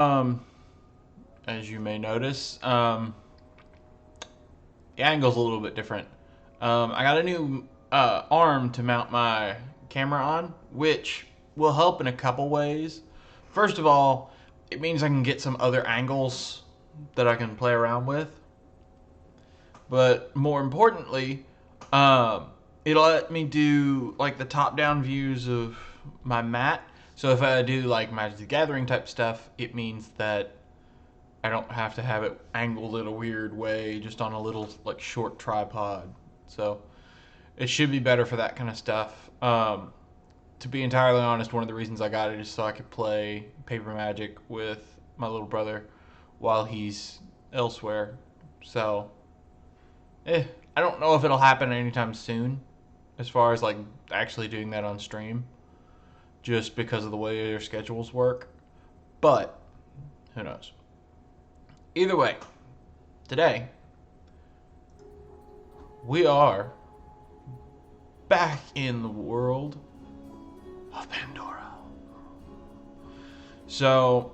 Um, as you may notice, the angle's a little bit different. I got a new arm to mount my camera on, which will help in a couple ways. First of all, it means I can get some other angles that I can play around with. But more importantly, it'll let me do like the top-down views of my mat. So if I do like Magic the Gathering type stuff, it means that I don't have to have it angled in a weird way, just on a little like short tripod. So it should be better for that kind of stuff. To be entirely honest, one of the reasons I got it is so I could play Paper Magic with my little brother while he's elsewhere. So, I don't know if it'll happen anytime soon, as far as like actually doing that on stream, just because of the way their schedules work. But who knows? Either way, today we are back in the world of Pandora. So,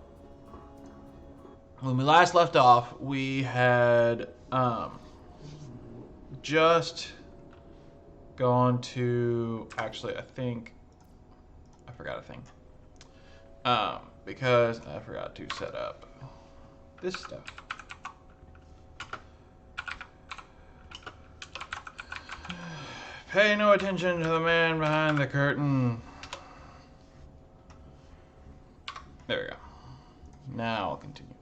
when we last left off, we had just gone to. Actually, I think I forgot a thing. Because I forgot to set up this stuff. Pay no attention to the man behind the curtain. There we go. Now I'll continue.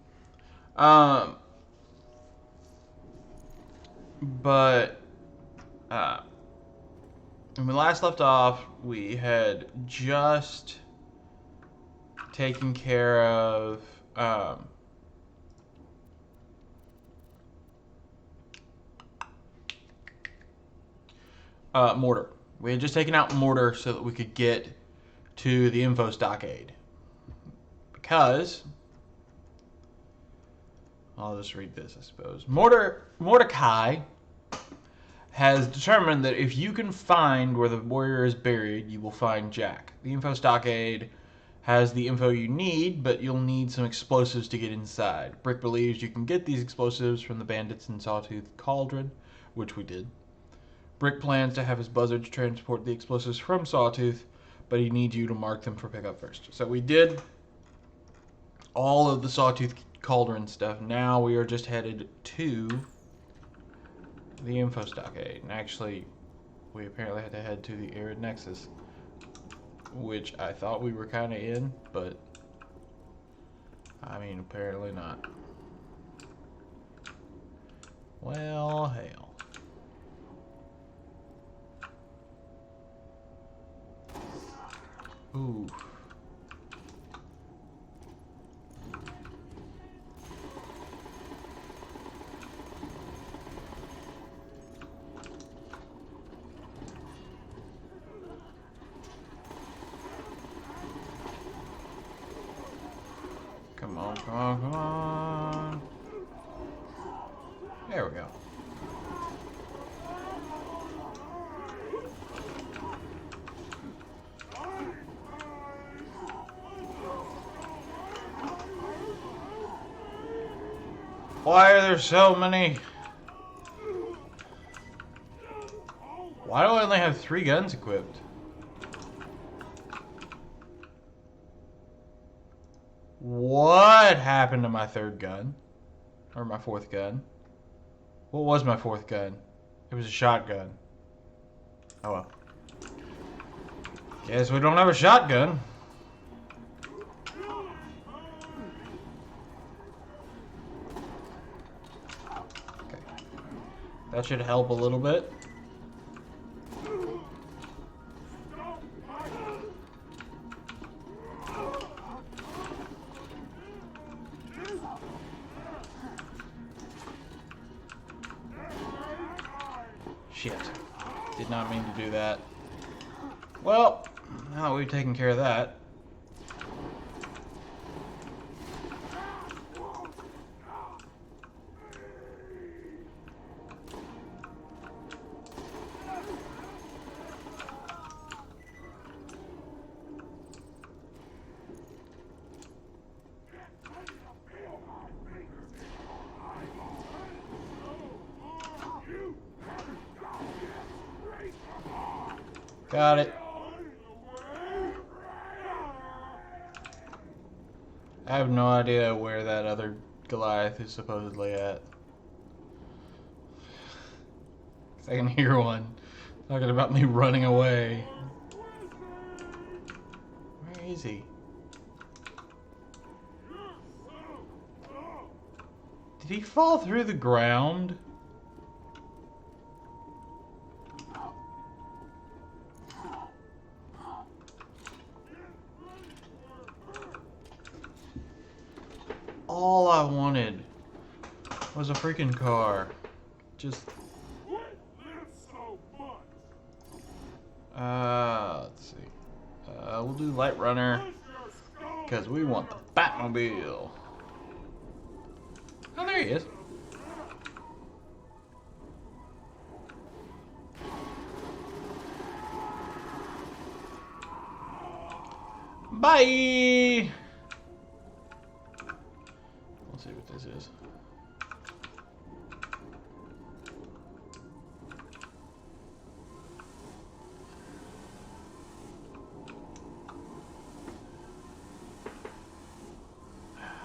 But when we last left off, we had just taken care of Mortar. We had just taken out Mortar so that we could get to the info stockade. Because I'll just read this, I suppose. Mordecai has determined that if you can find where the warrior is buried, you will find Jack. The info stockade has the info you need, but you'll need some explosives to get inside. Brick believes you can get these explosives from the bandits in Sawtooth Cauldron, which we did. Brick plans to have his buzzards transport the explosives from Sawtooth, but he needs you to mark them for pickup first. So we did all of the Sawtooth Cauldron stuff. Now we are just headed to the info stockade. And actually, we apparently had to head to the Arid Nexus, which I thought we were kind of in, but I mean, apparently not. Well, hell. Ooh. Come on, come on, come on. There we go. Why are there so many? Why do I only have 3 guns equipped? What happened to my 3rd gun? Or my 4th gun? What was my 4th gun? It was a shotgun. Oh well. Guess we don't have a shotgun. Okay. That should help a little bit. Shit. Did not mean to do that. Well, now that we've taken care of that. Got it. I have no idea where that other Goliath is supposedly at. I can hear one talking about me running away. Where is he? Did he fall through the ground? All I wanted was a freaking car. Just... let's see. We'll do Light Runner because we want the Batmobile. Oh, there he is. Bye! Let's see what this is.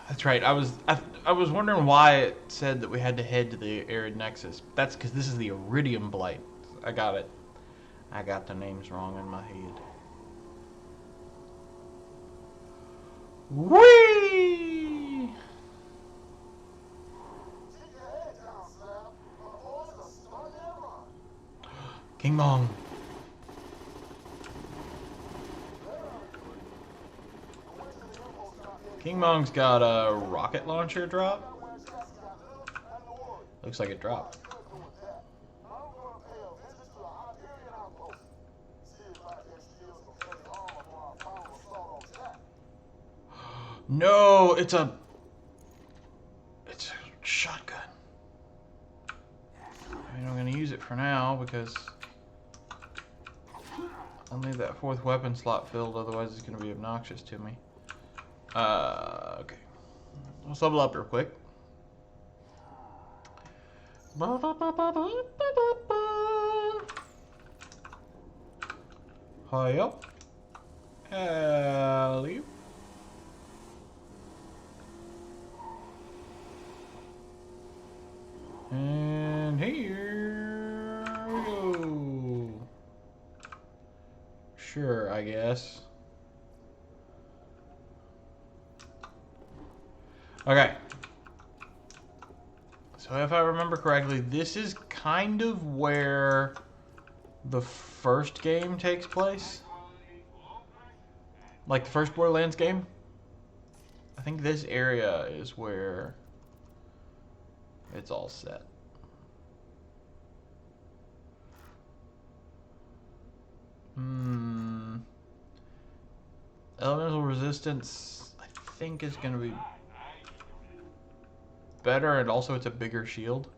That's right. I was wondering why it said that we had to head to the Arid Nexus. That's because this is the Iridium Blight. I got it. I got the names wrong in my head. Whee! King Mong. King Mong's got a rocket launcher drop. Looks like it dropped. No, it's a shotgun. I mean, I'm gonna use it for now because I'll need that fourth weapon slot filled, otherwise it's gonna be obnoxious to me. Okay. Let's level up real quick. Hi up. Alley. And here we go. Sure, I guess. Okay. So if I remember correctly, this is kind of where the first game takes place. Like the first Borderlands game. I think this area is where it's all set. Elemental resistance, I think, is going to be better, and also it's a bigger shield.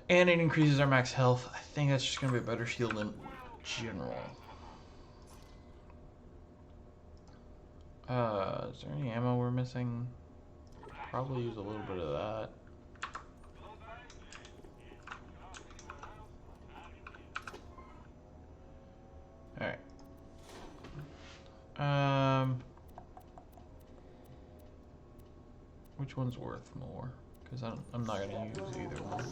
And it increases our max health. I think that's just going to be a better shield in general. Is there any ammo we're missing? Probably use a little bit of that. Alright. Which one's worth more? Because I'm not going to use either one.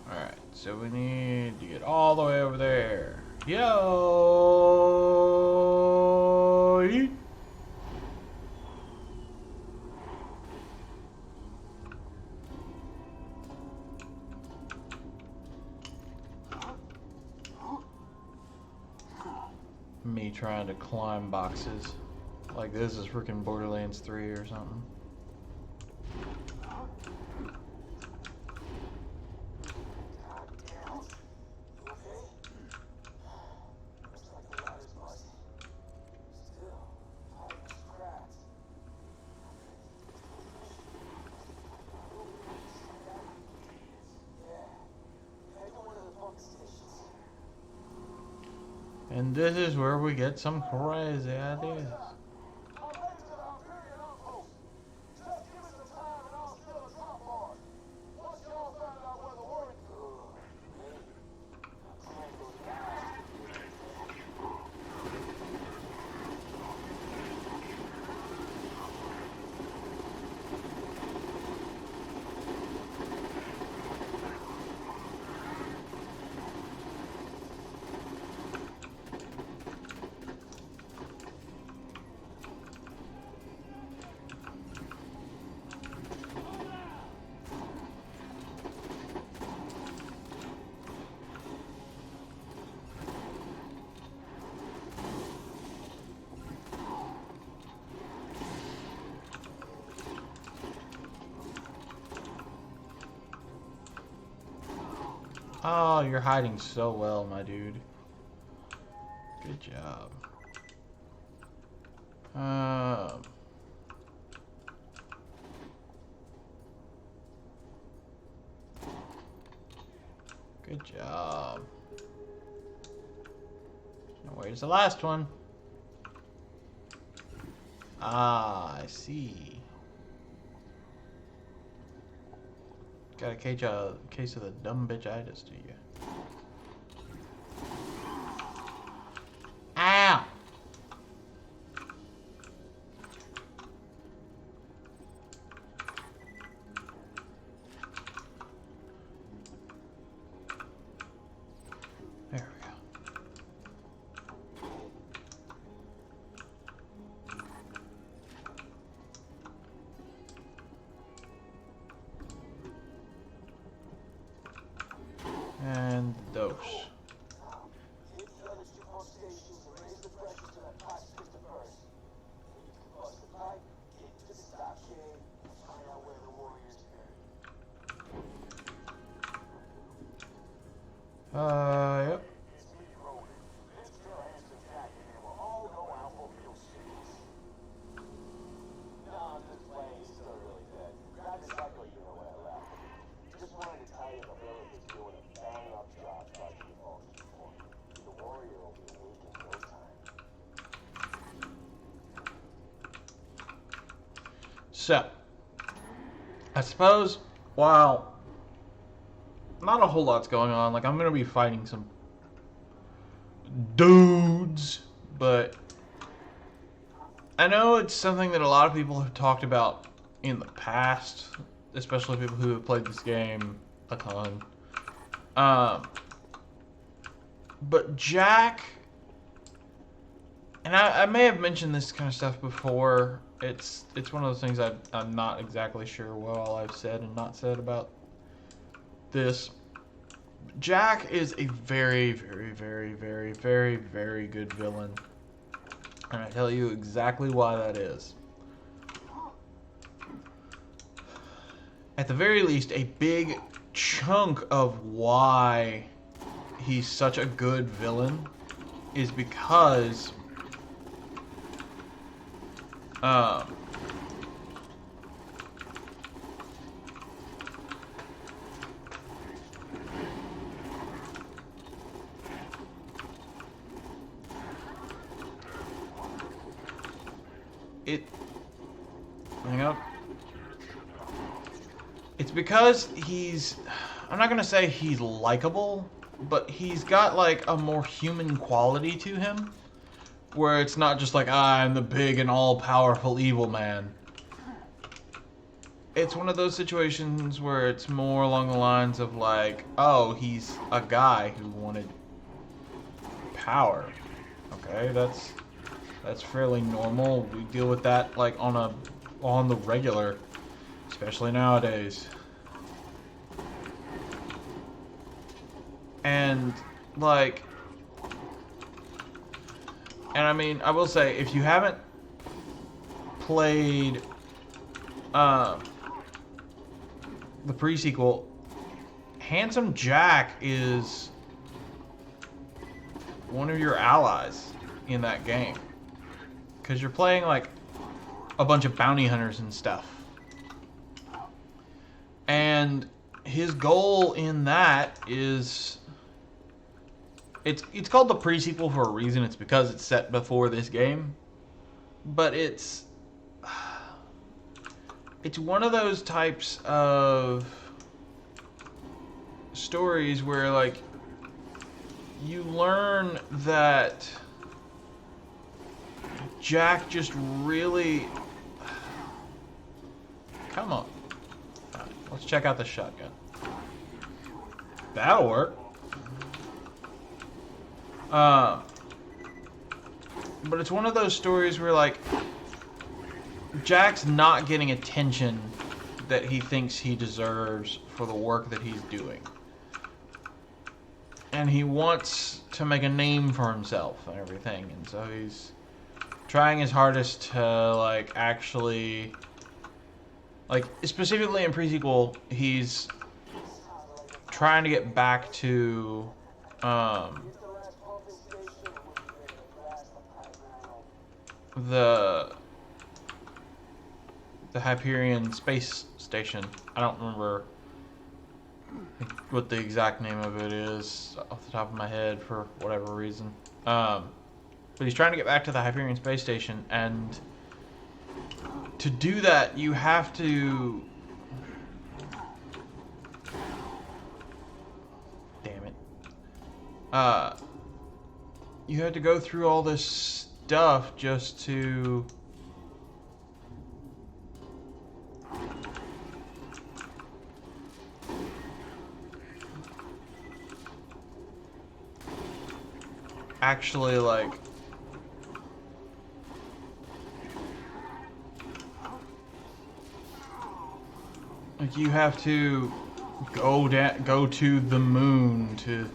Alright, so we need to get all the way over there. Yo! Me trying to climb boxes like this is freaking Borderlands 3 or something. And this is where we get some crazy ideas. Oh, you're hiding so well, my dude. Good job. Good job. Now where's the last one? Ah, I see. Got a case of the dumb bitch-itis, do you? Ow! There we go. And those. Yep. So, I suppose, while not a whole lot's going on, like I'm going to be fighting some dudes, but I know it's something that a lot of people have talked about in the past, especially people who have played this game a ton. But Jack, and I may have mentioned this kind of stuff before. It's one of those things I'm not exactly sure what all I've said and not said about this. Jack is a very, very, very, very, very, very good villain. And I tell you exactly why that is. At the very least, a big chunk of why he's such a good villain is because hang up. It's because I'm not gonna say he's likable, but he's got like a more human quality to him, where it's not just like, I'm the big and all-powerful evil man. It's one of those situations where it's more along the lines of like, oh, he's a guy who wanted power. Okay, that's fairly normal. We deal with that like on the regular, especially nowadays. And like, and I mean, I will say, if you haven't played the pre-sequel, Handsome Jack is one of your allies in that game, because you're playing like a bunch of bounty hunters and stuff. And his goal in that is It's called the pre-sequel for a reason. It's because it's set before this game. But it's one of those types of stories where, like, you learn that Jack just really... Come on. Right, let's check out the shotgun. That'll work. But it's one of those stories where, like, Jack's not getting attention that he thinks he deserves for the work that he's doing. And he wants to make a name for himself and everything. And so he's trying his hardest to, like, actually... Like, specifically in pre-sequel, he's trying to get back to... the Hyperion space station. I don't remember what the exact name of it is off the top of my head for whatever reason. But he's trying to get back to the Hyperion space station, and to do that, you have to... Damn it. You have to go through all this stuff just to... actually, like, you have to go to the moon to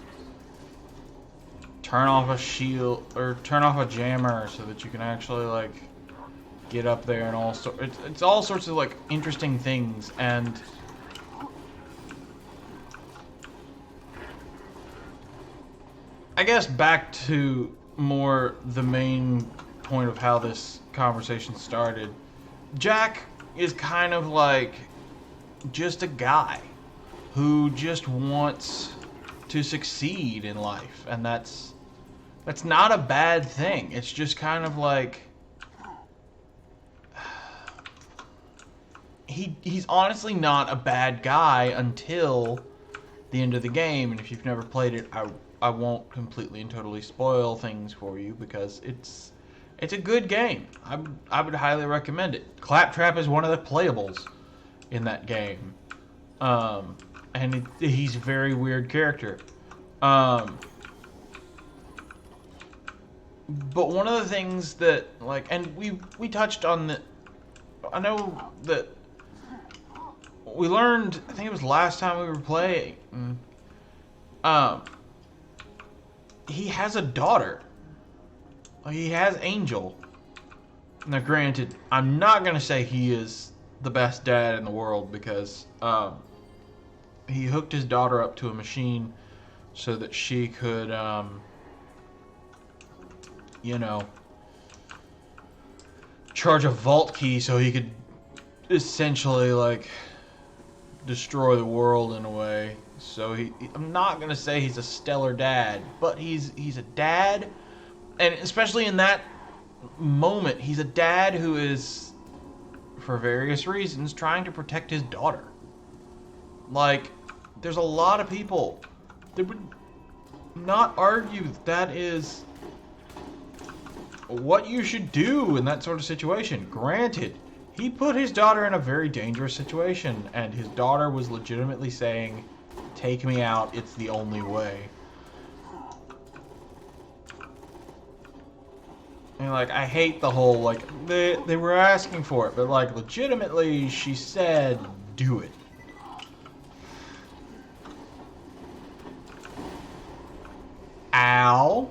turn off a shield or turn off a jammer so that you can actually, like, get up there, and it's all sorts of, like, interesting things. And I guess back to more the main point of how this conversation started. Jack is kind of like just a guy who just wants to succeed in life, and that's not a bad thing. It's just kind of like he's honestly not a bad guy until the end of the game. And if you've never played it, I won't completely and totally spoil things for you because it's a good game. I would highly recommend it. Claptrap is one of the playables in that game, and he's a very weird character. But one of the things that, like, and we touched on the, I know that we learned, I think it was last time we were playing, he has a daughter. He has Angel. Now, granted, I'm not going to say he is the best dad in the world because he hooked his daughter up to a machine so that she could, you know, charge a vault key so he could essentially, like, destroy the world in a way. So I'm not going to say he's a stellar dad, but he's a dad, and especially in that moment, he's a dad who is, for various reasons, trying to protect his daughter. Like, there's a lot of people that would not argue that is what you should do in that sort of situation. Granted, he put his daughter in a very dangerous situation, and his daughter was legitimately saying, "Take me out, it's the only way." And, like, I hate the whole, like, they were asking for it, but, like, legitimately, she said, do it. Ow.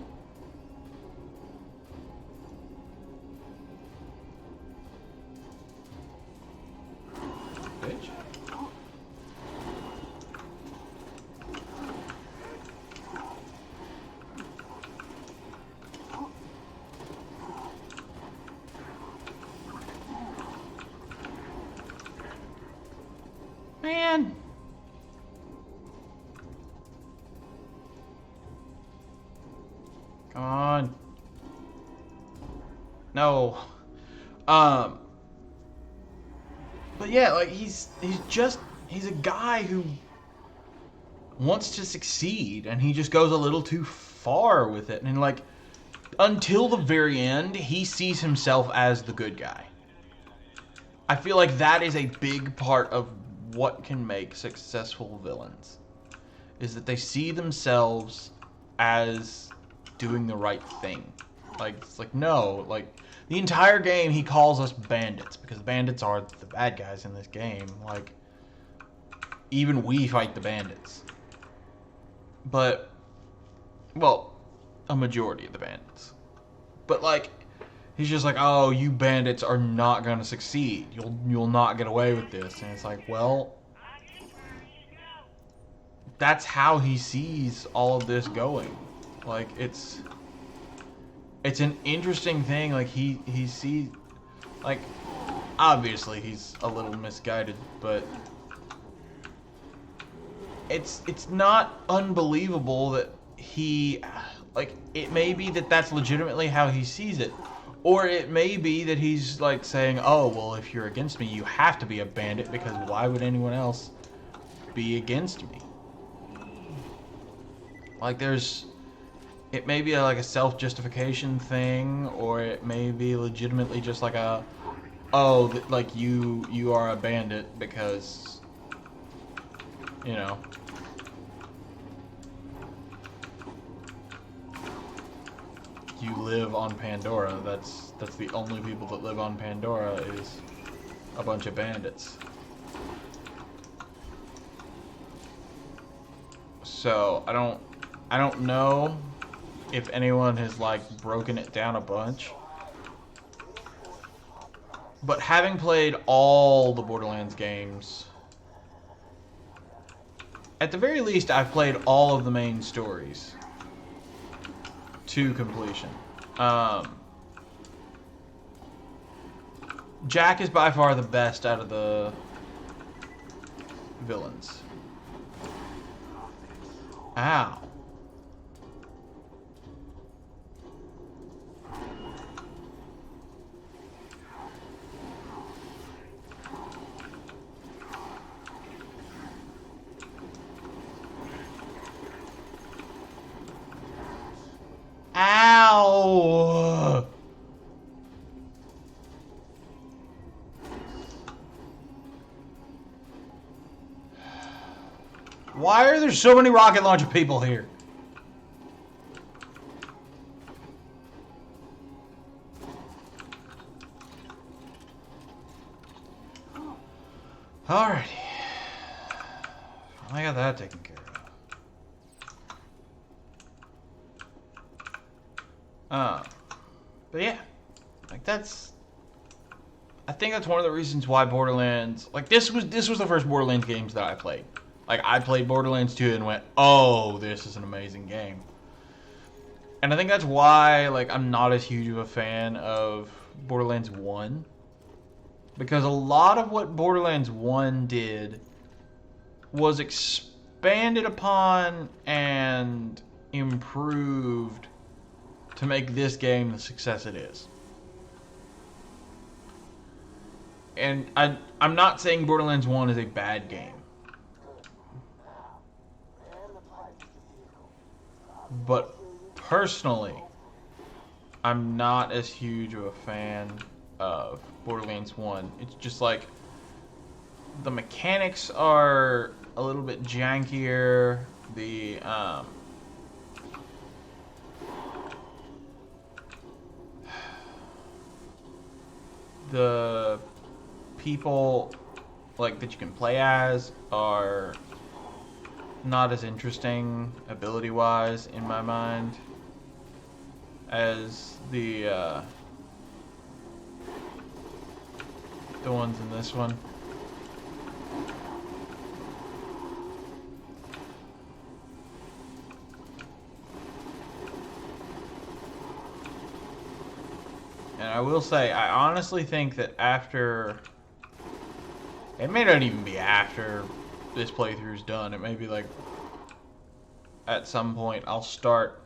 Bitch. Man. Come on. No. But yeah, like he's a guy who wants to succeed, and he just goes a little too far with it. And like, until the very end, he sees himself as the good guy. I feel like that is a big part of what can make successful villains, is that they see themselves as doing the right thing. Like, it's like, no, like, the entire game he calls us bandits, because bandits are the bad guys in this game. Like, even we fight the bandits. But, well, a majority of the bandits. But, like, he's just like, oh, you bandits are not going to succeed. You'll not get away with this. And it's like, well, that's how he sees all of this going. Like, it's an interesting thing. Like, he sees, like, obviously he's a little misguided, but it's not unbelievable that he, like, it may be that that's legitimately how he sees it. Or it may be that he's, like, saying, oh, well, if you're against me, you have to be a bandit, because why would anyone else be against me? Like, it may be like a self-justification thing, or it may be legitimately just like a, oh, like, you are a bandit because, you know, you live on Pandora. That's the only people that live on Pandora is a bunch of bandits. So I don't know if anyone has, like, broken it down a bunch. But having played all the Borderlands games, at the very least I've played all of the main stories to completion. Jack is by far the best out of the villains. Ow. Ow! Why are there so many rocket launcher people here? Alrighty. I got that taken care of. But yeah, like, I think that's one of the reasons why Borderlands, like, this was the first Borderlands games that I played. Like, I played Borderlands 2 and went, oh, this is an amazing game. And I think that's why, like, I'm not as huge of a fan of Borderlands 1. Because a lot of what Borderlands 1 did was expanded upon and improved to make this game the success it is. And I'm not saying Borderlands 1 is a bad game. But personally, I'm not as huge of a fan of Borderlands 1. It's just like, the mechanics are a little bit jankier. The people, like, that you can play as are not as interesting ability-wise in my mind as the ones in this one. And I will say, I honestly think that after, it may not even be after this playthrough's done, it may be like at some point I'll start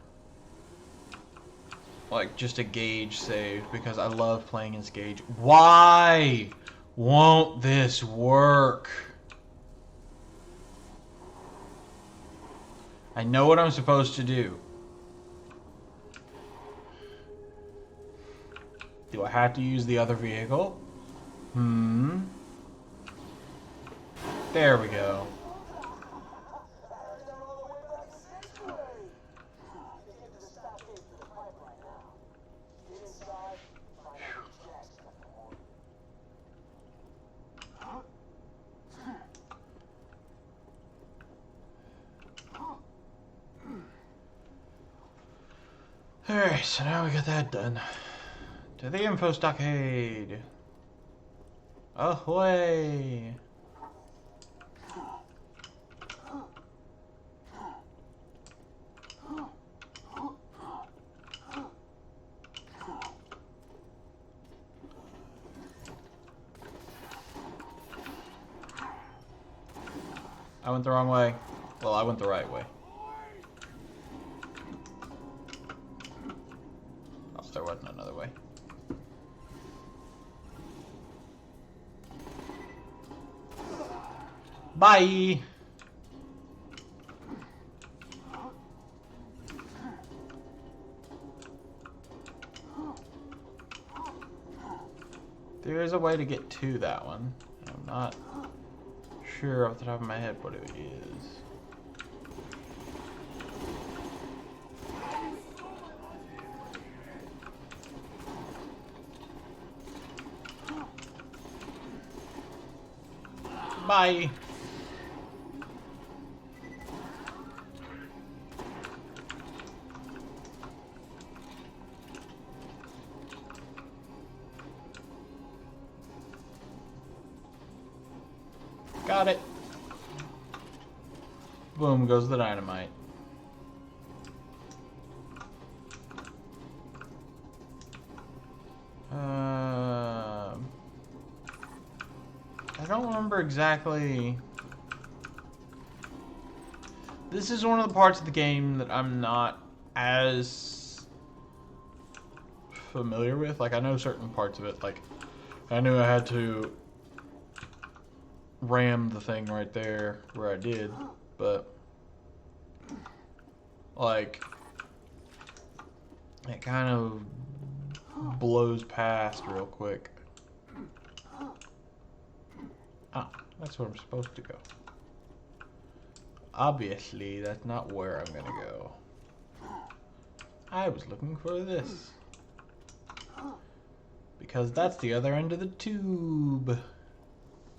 like just a Gage save because I love playing as Gage. Why won't this work? I know what I'm supposed to do. Do I have to use the other vehicle? There we go. Alright, so now we got that done. To the info stockade. Ahoy! I went the wrong way. Well, I went the right way. Oh, there wasn't another way. Bye! There is a way to get to that one. I'm not sure off the top of my head what it is. Bye! Got it. Boom goes the dynamite. I don't remember exactly. This is one of the parts of the game that I'm not as familiar with. Like, I know certain parts of it. Like, I knew I had to ram the thing right there where I did, but like it kind of blows past real quick. Ah, that's where I'm supposed to go. Obviously, that's not where I'm gonna go. I was looking for this because that's the other end of the tube.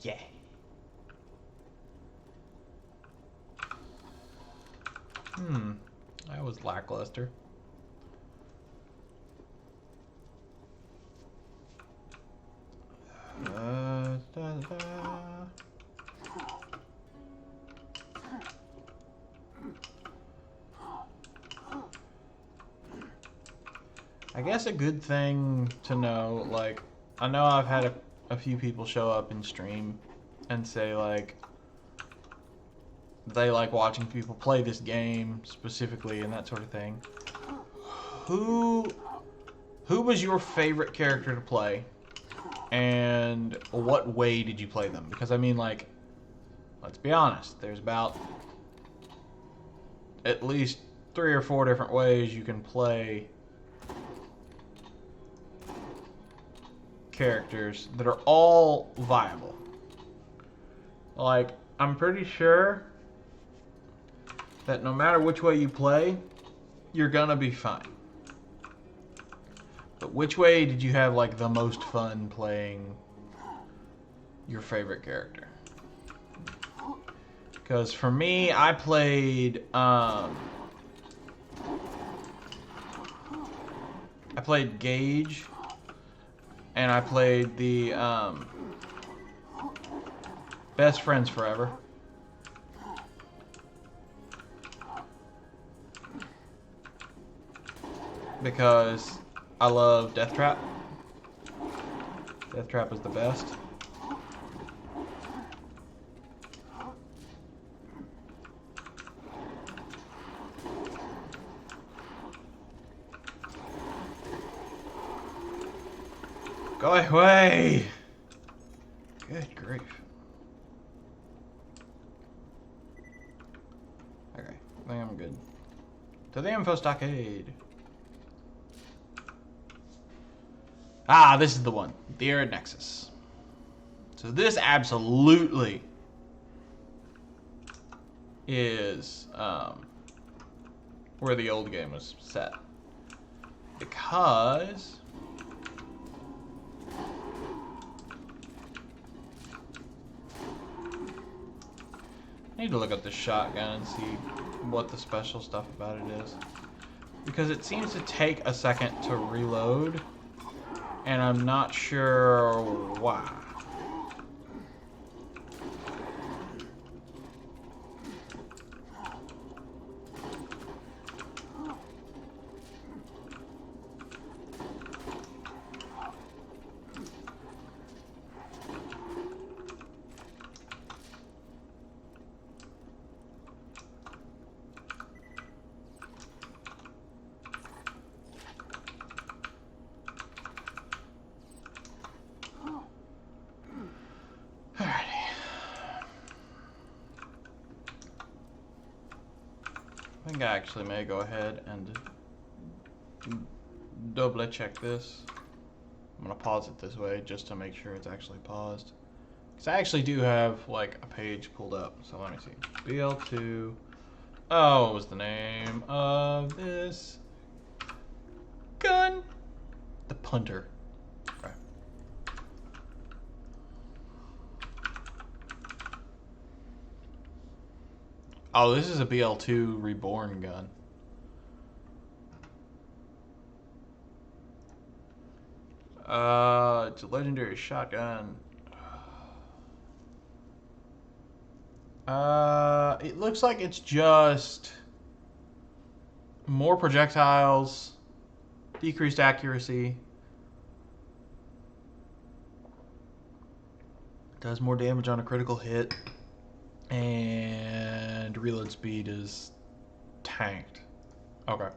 Yeah. That was lackluster. I guess a good thing to know, like, I know I've had a few people show up in stream and say, like, they like watching people play this game specifically and that sort of thing. Who was your favorite character to play, and what way did you play them? Because I mean, like, let's be honest, there's about at least 3 or 4 different ways you can play characters that are all viable. Like, I'm pretty sure that no matter which way you play, you're gonna be fine. But which way did you have, like, the most fun playing your favorite character? Because for me, I played Gage, and I played the Best Friends Forever. Because I love Death Trap. Death Trap is the best. Go away! Good grief. Okay, I think I'm good. To the info stockade. Ah, this is the one. The Arid Nexus. So this absolutely is where the old game was set. Because I need to look up the shotgun and see what the special stuff about it is. Because it seems to take a second to reload, and I'm not sure why. I think I actually may go ahead and double check this. I'm gonna pause it this way just to make sure it's actually paused. Because I actually do have like a page pulled up. So let me see. BL2. Oh, what was the name of this gun? The Punter. Okay. Oh, this is a BL2 Reborn gun. It's a legendary shotgun. It looks like it's just more projectiles, decreased accuracy, does more damage on a critical hit, and reload speed is tanked. Okay.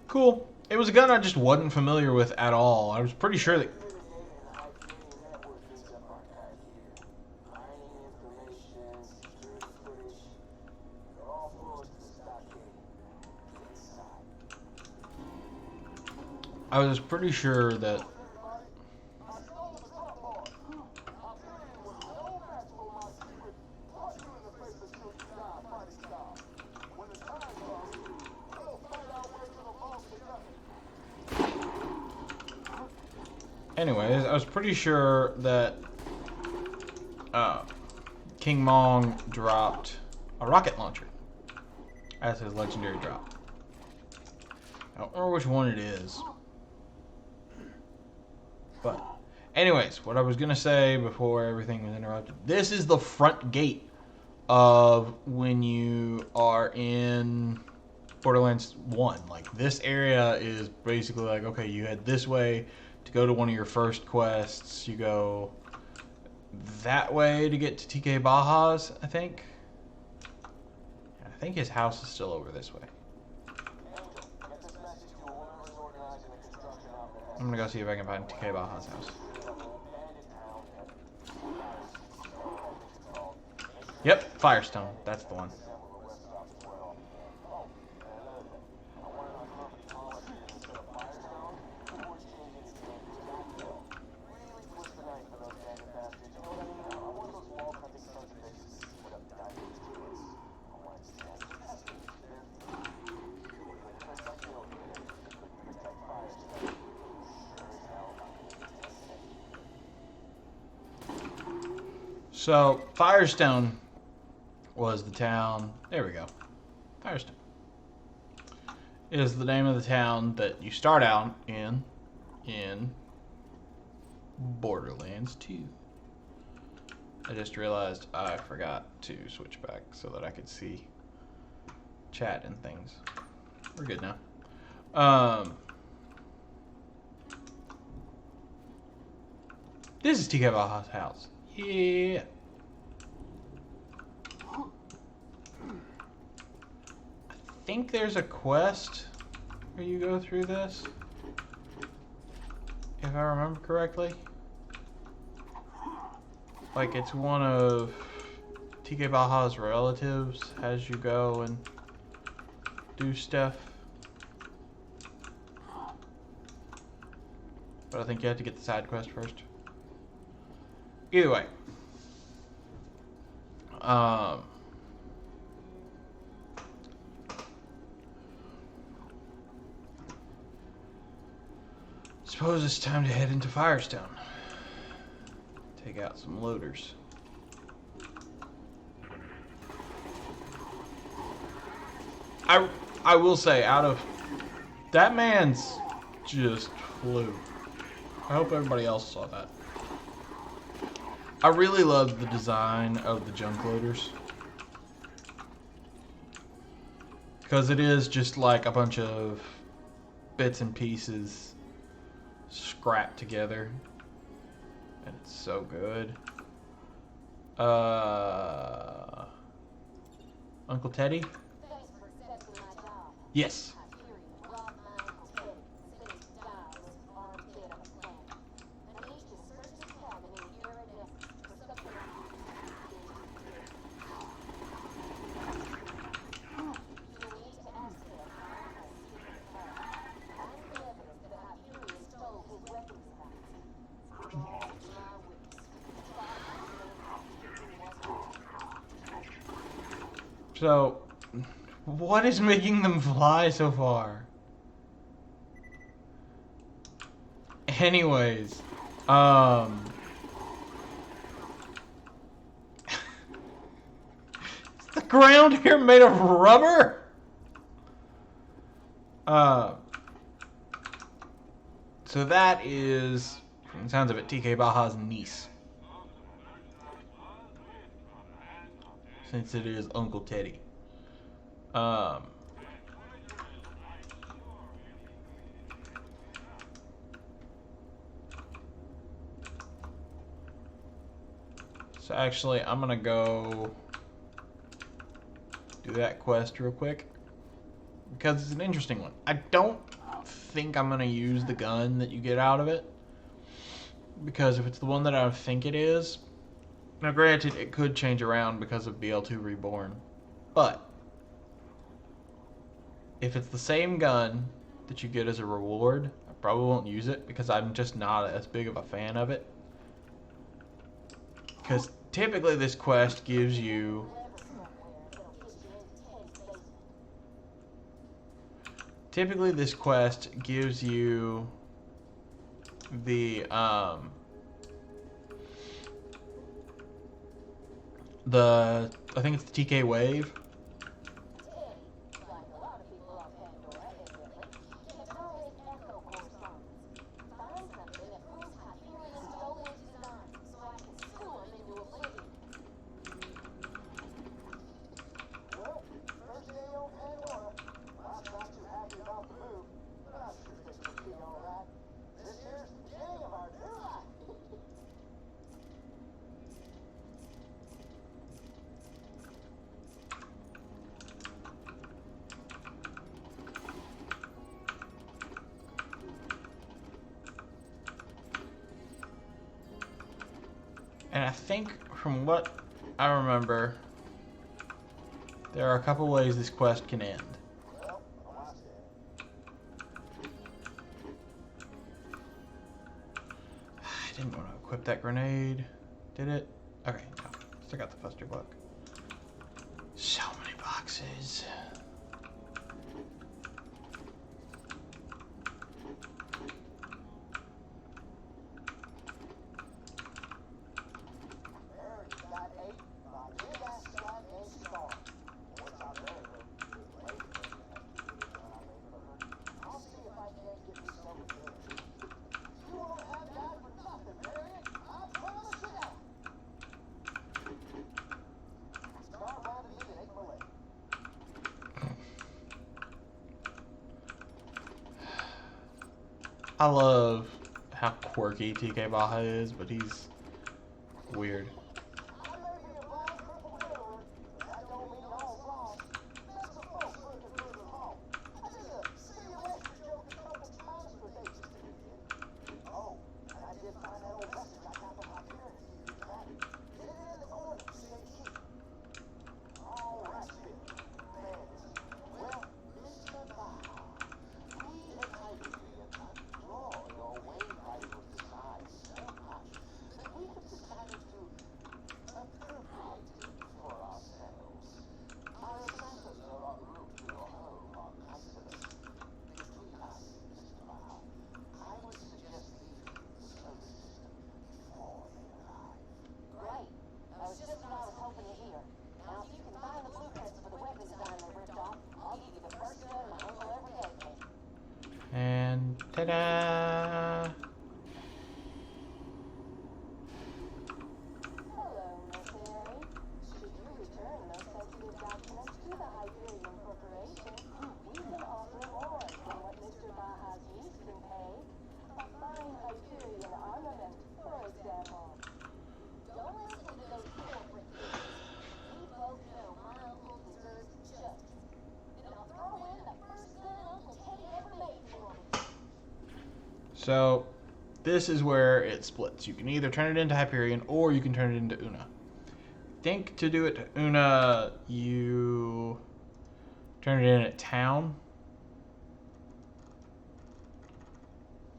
Cool. It was a gun I just wasn't familiar with at all. I was pretty sure that... I was pretty sure that... Anyways, I was pretty sure that King Mong dropped a rocket launcher as his legendary drop. I don't remember which one it is. But anyways, what I was going to say before everything was interrupted. This is the front gate of when you are in Borderlands 1. Like, this area is basically like, okay, you head this way to go to one of your first quests. You go that way to get to TK Baja's, I think. I think his house is still over this way. I'm gonna go see if I can find TK Baja's house. Yep, Firestone. That's the one. So, Firestone was the town. There we go. Firestone is the name of the town that you start out in Borderlands 2. I just realized I forgot to switch back so that I could see chat and things. We're good now. This is TK Baja's house. Yeah. I think there's a quest where you go through this. if I remember correctly. Like, it's one of TK Baja's relatives has you go and do stuff. But I think you have to get the side quest first. Either way. Suppose it's time to head into Firestone. Take out some loaders. I will say, out of that man's just flew. I hope everybody else saw that. I really love the design of the junk loaders. Because it is just like a bunch of bits and pieces scrapped together. And it's so good. Uncle Teddy? Yes. So, what is making them fly so far? Anyways, is the ground here made of rubber? So that is, from the sounds of it, TK Baja's niece. Since it is Uncle Teddy. So actually, I'm gonna go do that quest real quick. Because it's an interesting one. I don't think I'm gonna use the gun that you get out of it. Because if it's the one that I think it is, now granted it could change around because of BL2 Reborn, but if it's the same gun that you get as a reward, I probably won't use it because I'm just not as big of a fan of it. Because typically this quest gives you the I think it's the TK wave. And I think, from what I remember, there are a couple ways this quest can end. I didn't want to equip that grenade. Did it? Okay, no. Still got the Buster Book. So many boxes. I love how quirky TK Baja is, but he's weird. Ta-da! Hello, mercenary. Should you return those sensitive documents to the Hyperion Corporation, we can offer more than what Mr. Baja's niece can pay. A fine Hyperion armament, for example. Don't listen to those corporate idiots. We both know my uncle deserves justice. And I'll throw in the first gun Uncle Teddy ever made for me. So, this is where it splits. You can either turn it into Hyperion or you can turn it into Una. I think to do it to Una, you turn it in at town.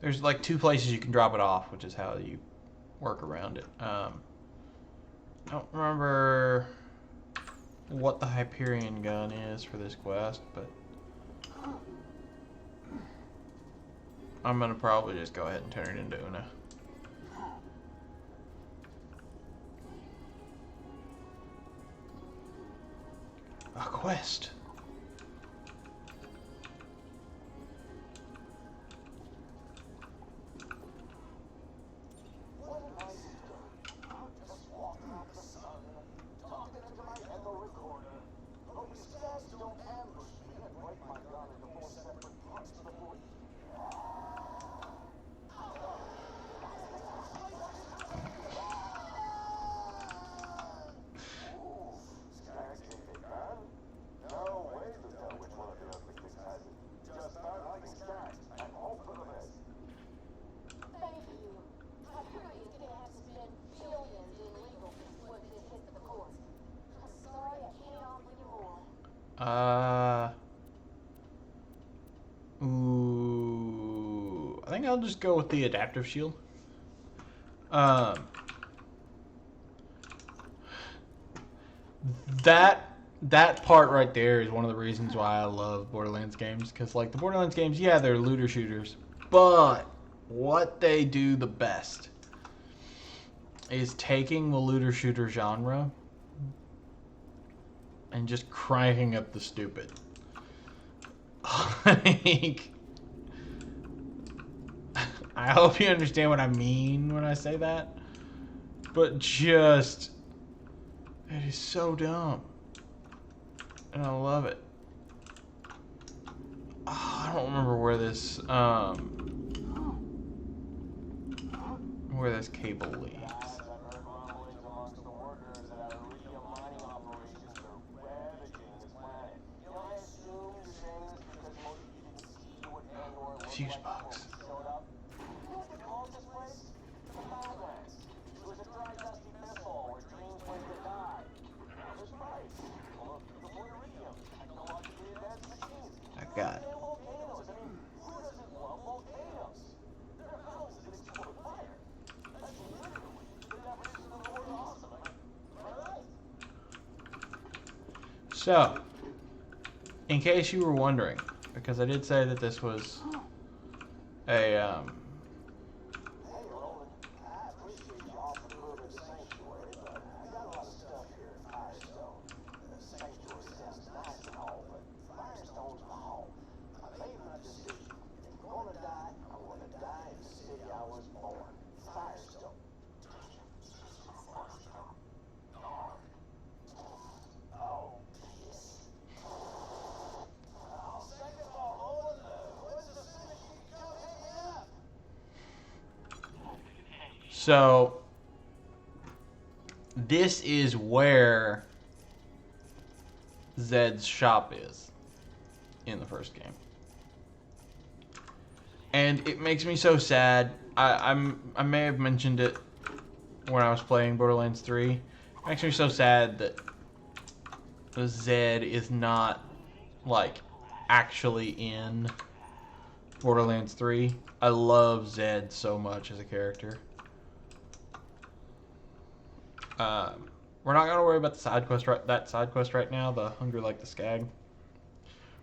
There's like 2 places you can drop it off, which is how you work around it. I don't remember what the Hyperion gun is for this quest, but I'm gonna probably just go ahead and turn it into Una. A quest. Ooh, I think I'll just go with the adaptive shield. That part right there is one of the reasons why I love Borderlands games, because like the Borderlands games, yeah, they're looter shooters, but what they do the best is taking the looter shooter genre and just cranking up the stupid. Like, I hope you understand what I mean when I say that, but just, it is so dumb, and I love it. Oh, I don't remember where this cable leads. Fuse box. I got it. So, in case you were wondering, because I did say that this was a so this is where Zed's shop is in the first game. And it makes me so sad. I may have mentioned it when I was playing Borderlands 3. It makes me so sad that Zed is not, like, actually in Borderlands 3. I love Zed so much as a character. We're not gonna worry about the side quest right now, the Hunger Like the Skag.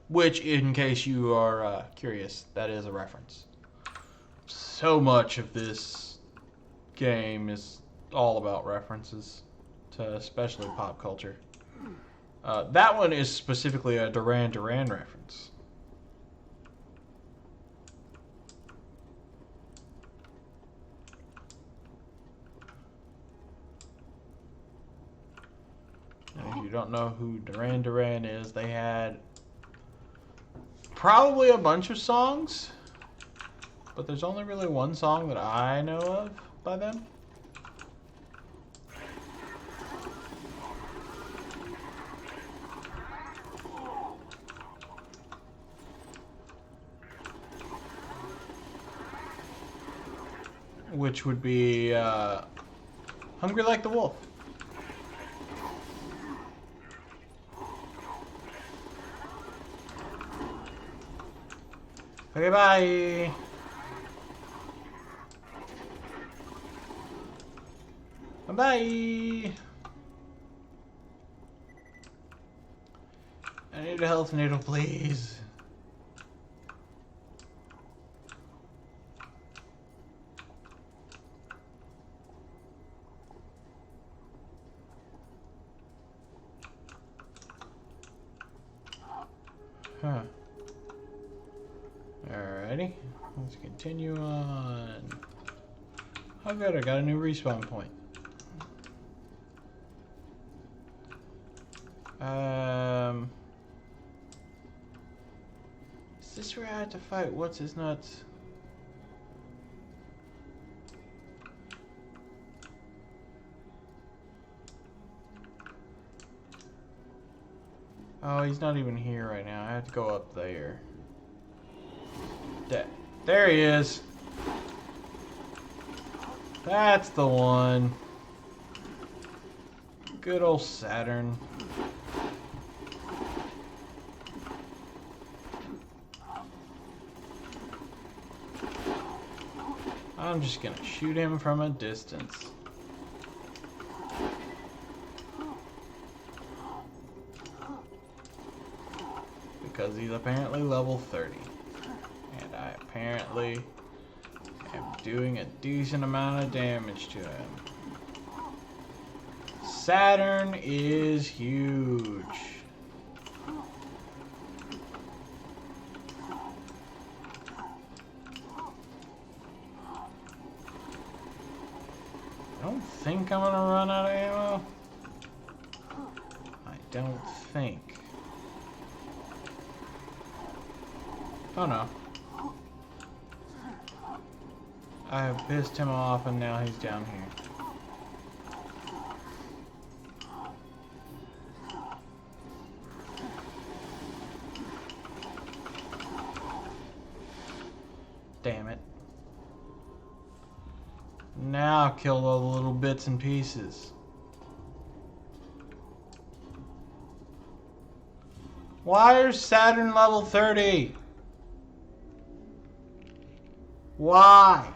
Which, in case you are curious, that is a reference. So much of this game is all about references to especially pop culture. That one is specifically a Duran Duran reference. you don't know who Duran Duran is, they had probably a bunch of songs, but there's only really one song that I know of by them. Which would be Hungry Like the Wolf. Okay, bye. Bye. I need a health needle, please. Huh. Alrighty. Let's continue on. Oh good, I got a new respawn point. Is this where I have to fight what's his nuts? Oh, he's not even here right now. I have to go up there. There he is. That's the one. Good old Saturn. I'm just gonna shoot him from a distance. Because he's apparently level 30. And I apparently am doing a decent amount of damage to him. Saturn is huge. I don't think I'm gonna run out of ammo. I don't think. Oh no. I have pissed him off and now he's down here. Damn it. Now I'll kill all the little bits and pieces. Why is Saturn level 30? Why?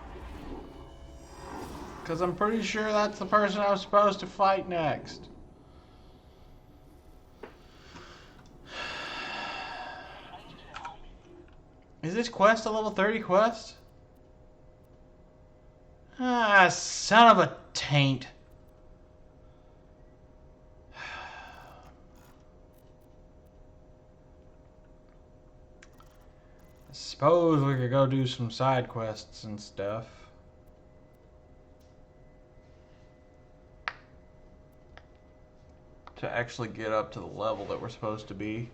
Because I'm pretty sure that's the person I was supposed to fight next. Is this quest a level 30 quest? Ah, son of a taint. I suppose we could go do some side quests and stuff. To actually get up to the level that we're supposed to be.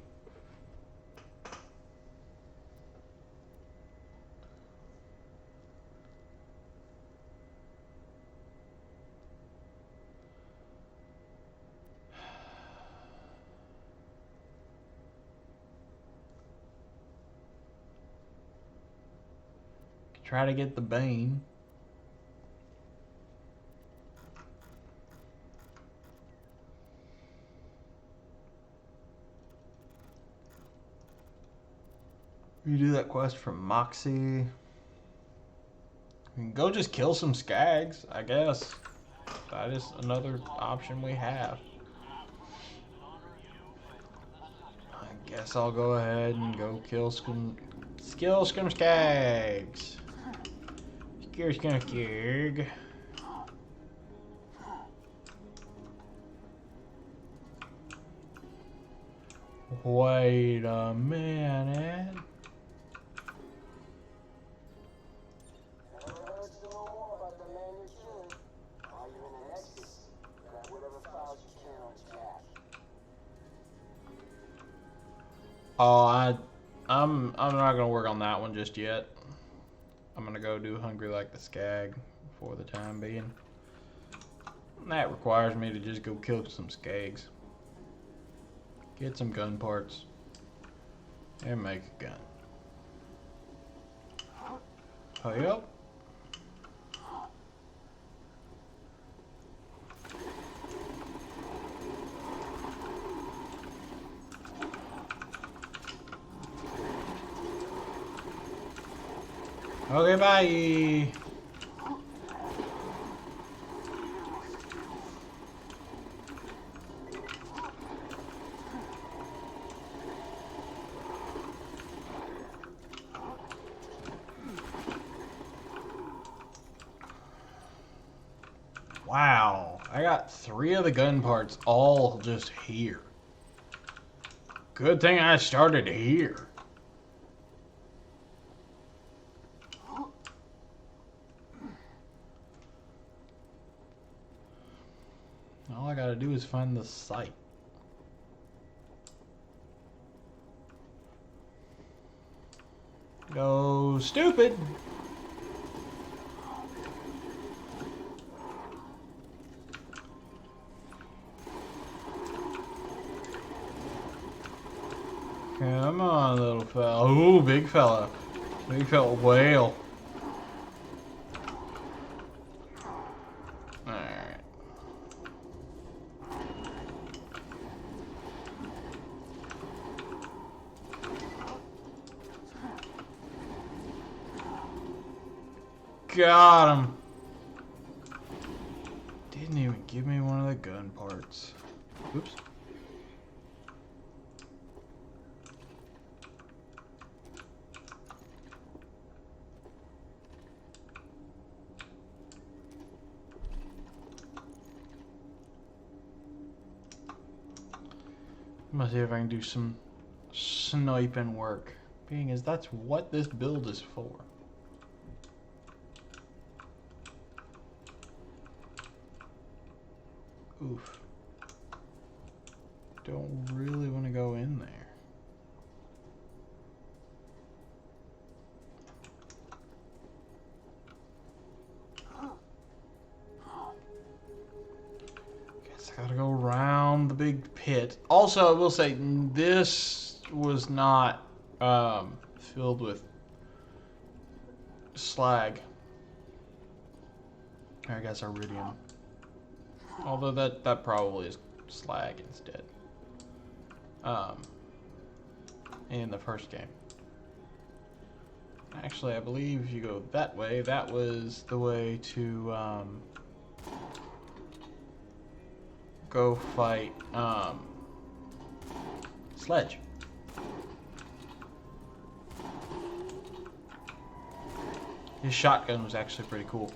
Try to get the Bane. You do that quest from Moxie. You can go just kill some skags, I guess. That is another option we have. I guess I'll go ahead and go kill some skags. Skag. Wait a minute. Oh, I'm not gonna work on that one just yet. I'm gonna go do Hungry Like the Skag for the time being. And that requires me to just go kill some skags. Get some gun parts. And make a gun. Oh, yep. Okay, bye. Wow, I got 3 of the gun parts all just here. Good thing I started here. All I gotta do is find the site. Go stupid. Come on, little fella. Ooh, big fella. Big fella whale. Alright. Got him. Didn't even give me one of the gun parts. Oops. I'm gonna see if I can do some sniping work. Being as that's what this build is for. Oof. Don't really want to go in there. Guess I gotta go around the big pit. Also, I will say, this was not filled with slag. I guess iridium. Although that probably is slag instead. In the first game. Actually, I believe if you go that way, that was the way to go fight Sledge. His shotgun was actually pretty cool.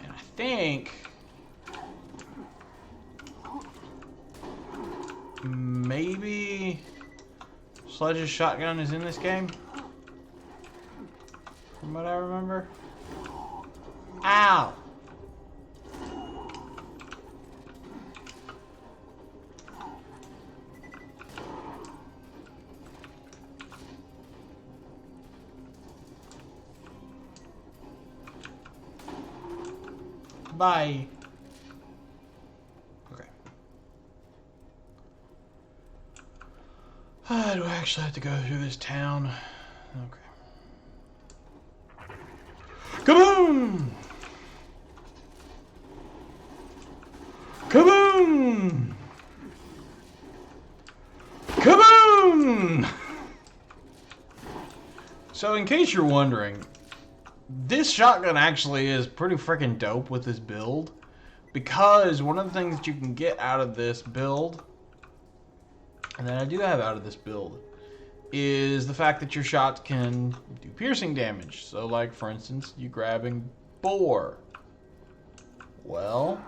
And I think maybe Sledge's shotgun is in this game, from what I remember. Ow! Bye. Okay. Do I actually have to go through this town? Okay. Kaboom! Kaboom! Kaboom! So, in case you're wondering, this shotgun actually is pretty freaking dope with this build, because one of the things that you can get out of this build, and that I do have out of this build, is the fact that your shots can do piercing damage. So, like, for instance, you grabbing boar. Well,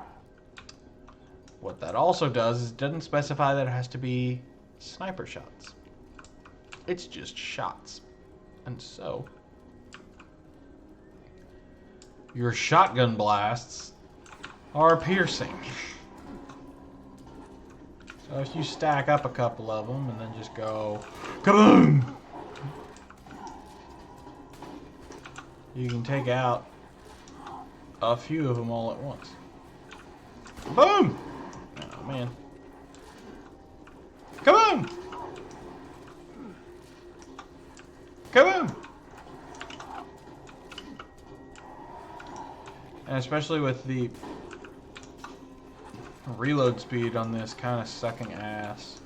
what that also does is it doesn't specify that it has to be sniper shots. It's just shots. And so, your shotgun blasts are piercing. So So if you stack up a couple of them and then just go kaboom, you can take out a few of them all at once. Boom! Oh man. Kaboom! Kaboom! And especially with the reload speed on this kind of sucking ass,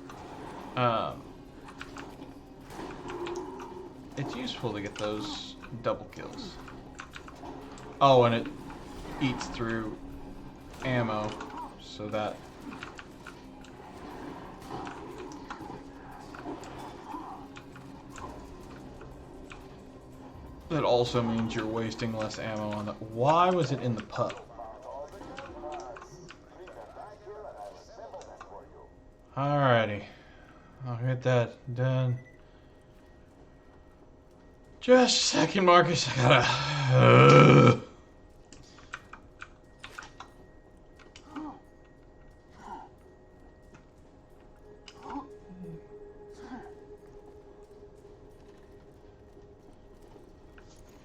it's useful to get those double kills. Oh, and it eats through ammo, so that also means you're wasting less ammo on that. Why was it in the pub? Alrighty, I'll get that done. Just a second, Marcus. I gotta.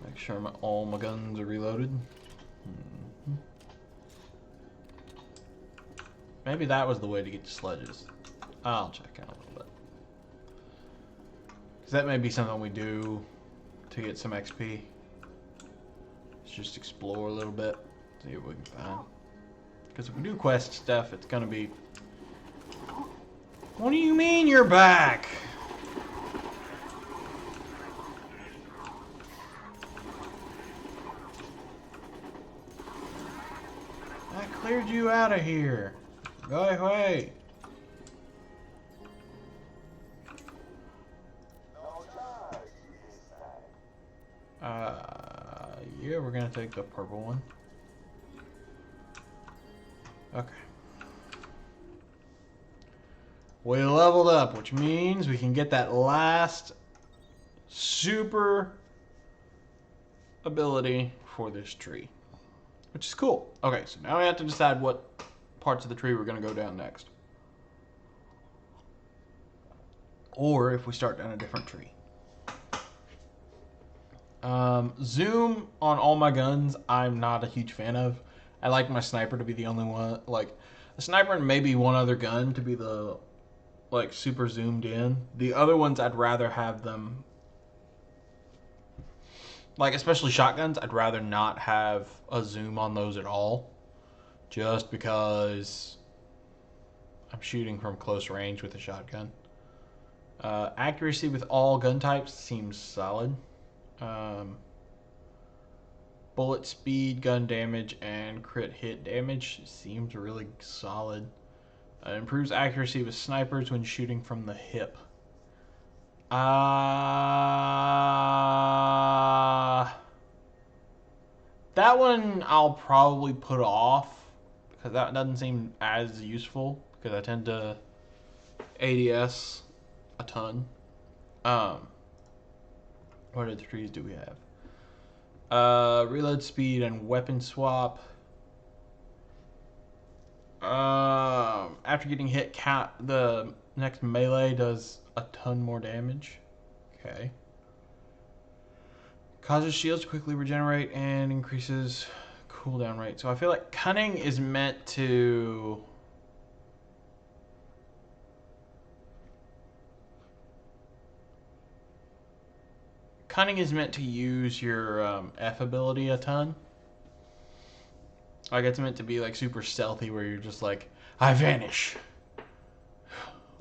Make sure all my guns are reloaded. Maybe that was the way to get to sledges. I'll check out a little bit. Because that may be something we do to get some XP. Let's just explore a little bit. See what we can find. Because if we do quest stuff, it's going to be... What do you mean you're back? I cleared you out of here. Go away. Yeah, we're gonna take the purple one. Okay. We leveled up, which means we can get that last super ability for this tree, which is cool. Okay, so now we have to decide what parts of the tree we're gonna go down next. Or if we start down a different tree. Zoom on all my guns, I'm not a huge fan of. I like my sniper to be the only one, like a sniper and maybe one other gun to be the like super zoomed in. The other ones I'd rather have them, like especially shotguns, I'd rather not have a zoom on those at all. Just because I'm shooting from close range with a shotgun. Accuracy with all gun types seems solid. Bullet speed, gun damage, and crit hit damage seems really solid. Improves accuracy with snipers when shooting from the hip. That one I'll probably put off because that doesn't seem as useful because I tend to ADS a ton. What other trees do we have? Reload speed and weapon swap. After getting hit, the next melee does a ton more damage. Okay. Causes shields to quickly regenerate and increases cooldown rate. So I feel like cunning is meant to... Cunning is meant to use your F ability a ton. Like it's meant to be like super stealthy where you're just like, I vanish.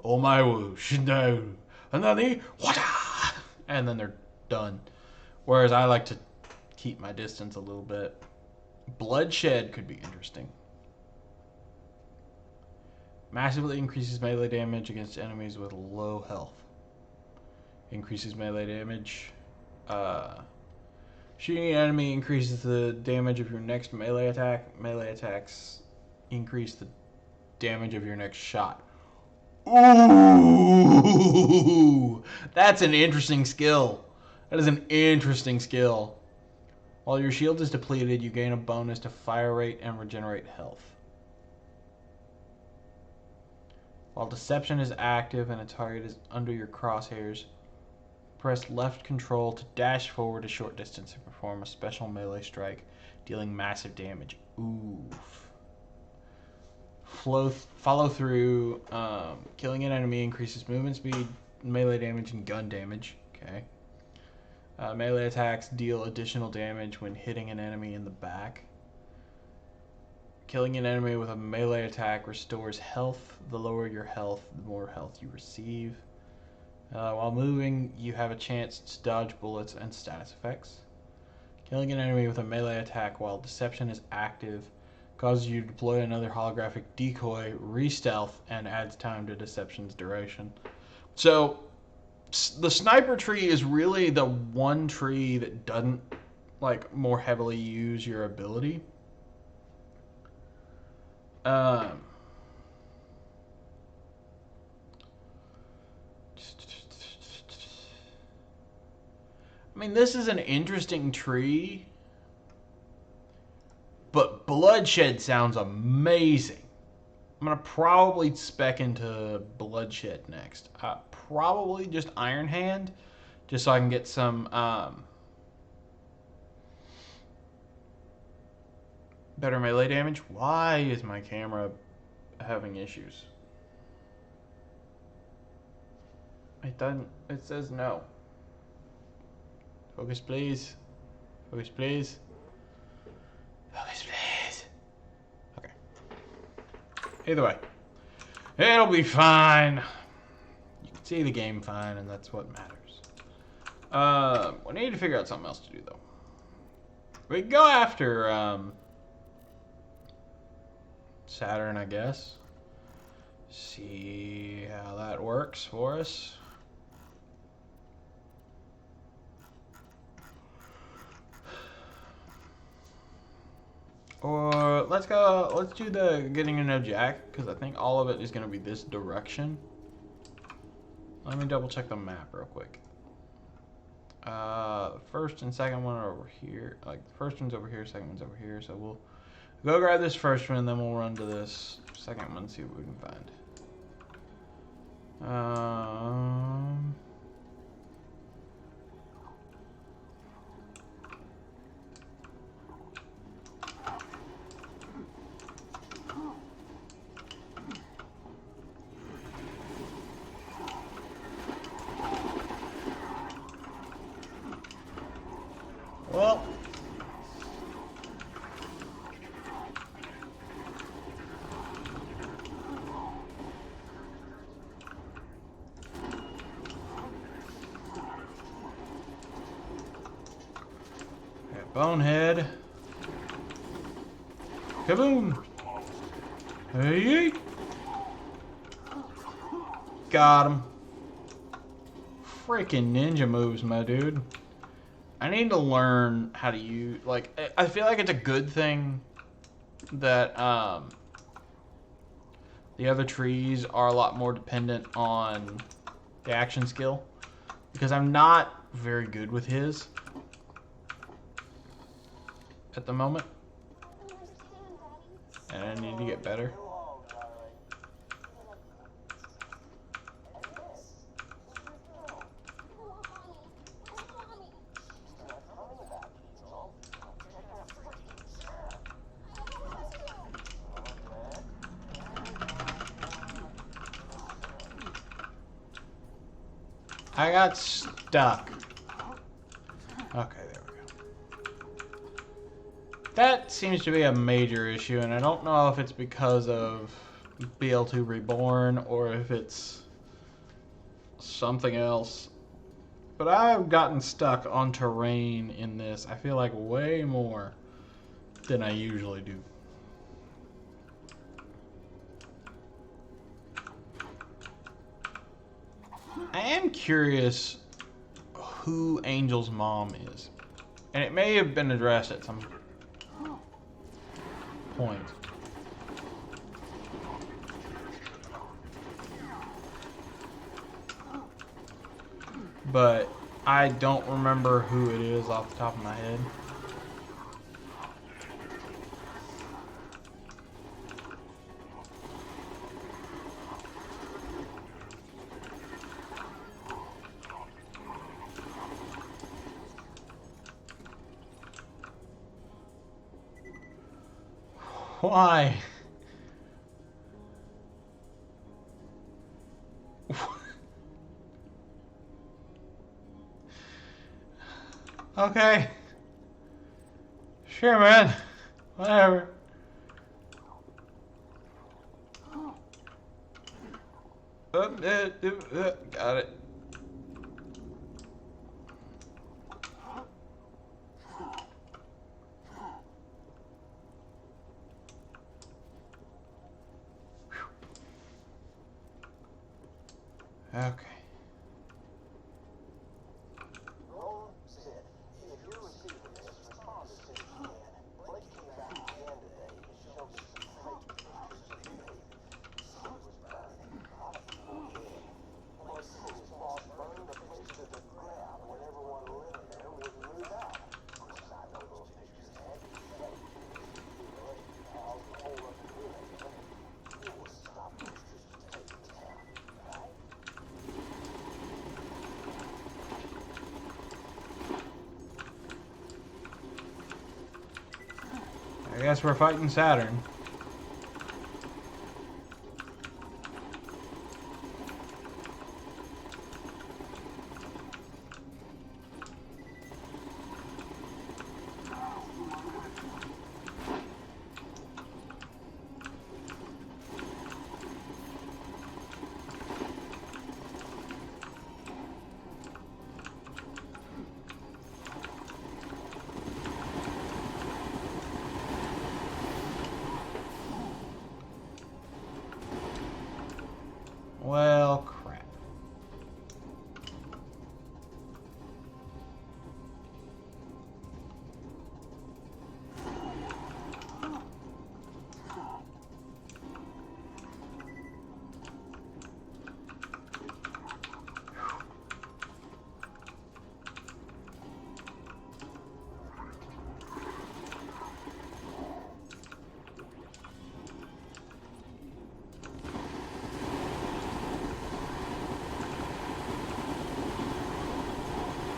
Oh my whoosh, no. Another, and then they're done. Whereas I like to keep my distance a little bit. Bloodshed could be interesting. Massively increases melee damage against enemies with low health. Increases melee damage. Shooting an enemy increases the damage of your next melee attack. Melee attacks increase the damage of your next shot. Ooh! That's an interesting skill. That is an interesting skill. While your shield is depleted, you gain a bonus to fire rate and regenerate health. While deception is active and a target is under your crosshairs, press left control to dash forward a short distance and perform a special melee strike, dealing massive damage. Oof. Follow through. Killing an enemy increases movement speed, melee damage, and gun damage. Okay. Melee attacks deal additional damage when hitting an enemy in the back. Killing an enemy with a melee attack restores health. The lower your health, the more health you receive. While moving, you have a chance to dodge bullets and status effects. Killing an enemy with a melee attack while deception is active causes you to deploy another holographic decoy, re-stealth, and adds time to deception's duration. So, the sniper tree is really the one tree that doesn't like more heavily use your ability. I mean, this is an interesting tree, but Bloodshed sounds amazing. I'm going to probably spec into Bloodshed next. Probably just Iron Hand, just so I can get some better melee damage. Why is my camera having issues? It doesn't. It says no. Focus, please. Focus, please. Focus, please. Okay. Either way, it'll be fine. You can see the game fine, and that's what matters. We need to figure out something else to do, though. We can go after Saturn, I guess. See how that works for us. Or let's do the getting to know Jack, because I think all of it is going to be this direction. Let me double check the map real quick. The first and second one are over here. Like, the first one's over here, second one's over here. So we'll go grab this first one, and then we'll run to this second one and see what we can find. Well, Bonehead. Kaboom! Hey! Got him. Freaking ninja moves, my dude. I need to learn how to use, like, I feel like it's a good thing that the other trees are a lot more dependent on the action skill, because I'm not very good with his at the moment, and I need to get better. I got stuck. Okay, there we go. That seems to be a major issue, and I don't know if it's because of BL2 Reborn or if it's something else. But I've gotten stuck on terrain in this, I feel like, way more than I usually do. I am curious who Angel's mom is. And it may have been addressed at some point. But I don't remember who it is off the top of my head. Why? Okay. Sure, man. Whatever. Got it. Okay. Roll set. If you're receiving this, respond as soon as you can. Blake came back again today and showed me some fake pictures of the baby. She was burning. I feel dead. Blake said his boss burned the place to the ground when everyone living there wouldn't move out. Of course, I know those pictures had to be fake. How's the whole up and doing it? You would stop pictures to take it down, right? I guess we're fighting Saturn. Well, crap.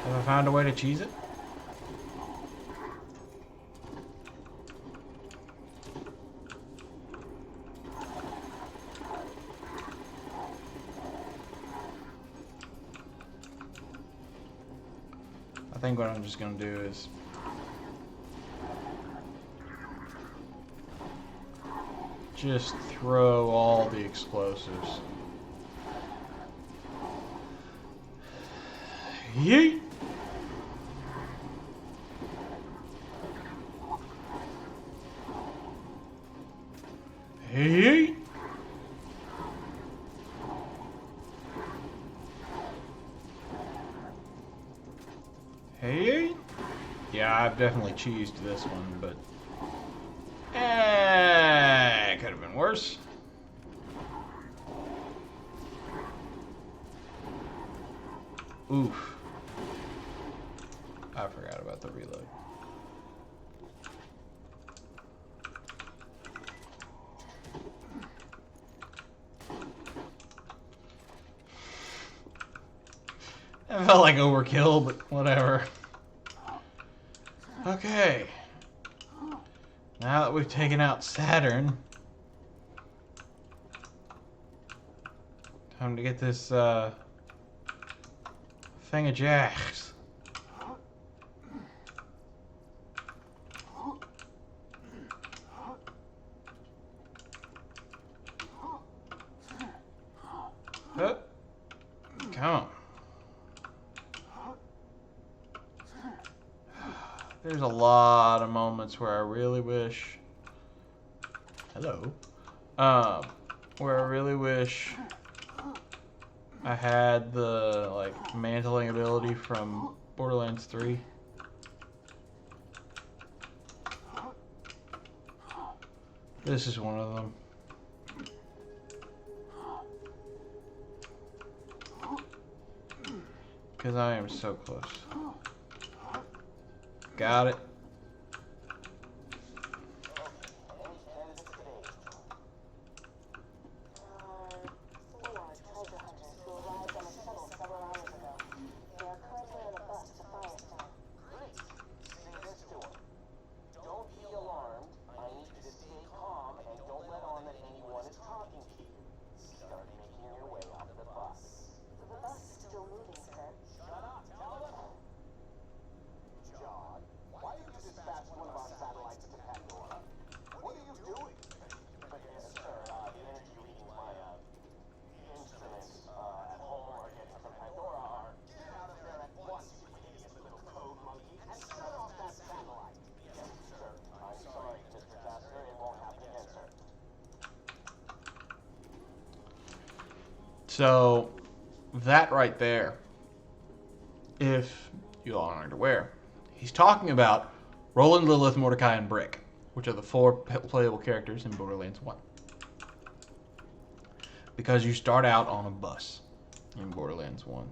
Have I found a way to cheese it? I think what I'm just gonna do is just throw all the explosives. Yeet! Yeet! Hey! Yeah, I've definitely cheesed this one, but it could have been worse. Oof. I forgot about the reload. It felt like overkill, but whatever. Okay. Now that we've taken out Saturn, time to get this thing of jacks. Huh. Come on. There's a lot of moments where I really wish. Hello. Where I really wish I had the like mantling ability from Borderlands 3. This is one of them. Because I am so close. Got it. Don't be alarmed. I need you to stay calm. So, that right there, if you all aren't aware, he's talking about Roland, Lilith, Mordecai, and Brick, which are the 4 playable characters in Borderlands 1. Because you start out on a bus in Borderlands 1.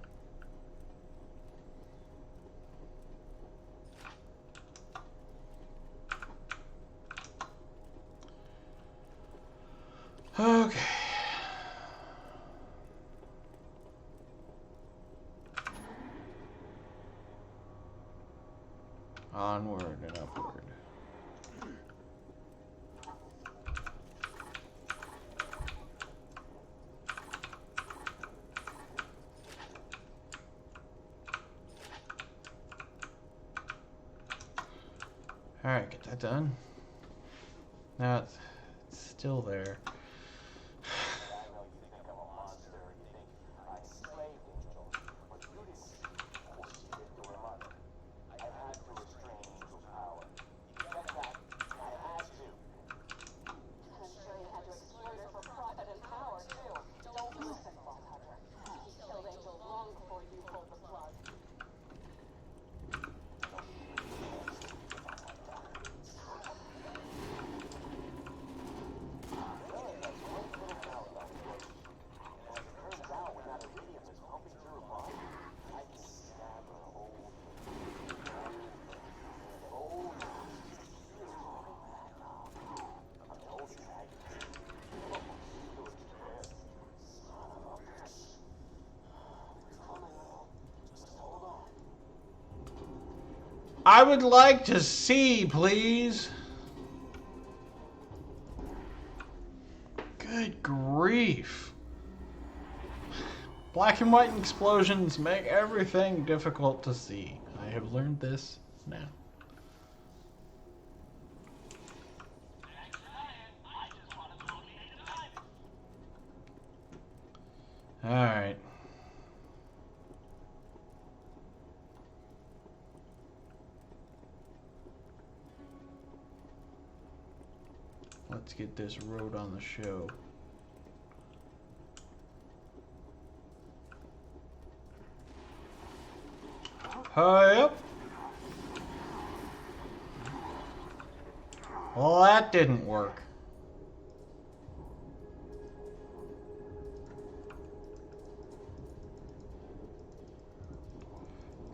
Okay. Onward and upward. Alright, get that done. Now it's still there. I know you think I'm a monster, you think I enslaved Angel, but you didn't see what she did to her mother. I had to restrain Angel's power. You get that? I had to. I'm sure you had to exploit her for profit and power, too. Don't listen, Vault Hunter. He killed Angel long before you pulled the plug. I would like to see, please. Good grief. Black and white explosions make everything difficult to see. I have learned this now. Alright. Let's get this road on the show. Hurry up. Well, that didn't work.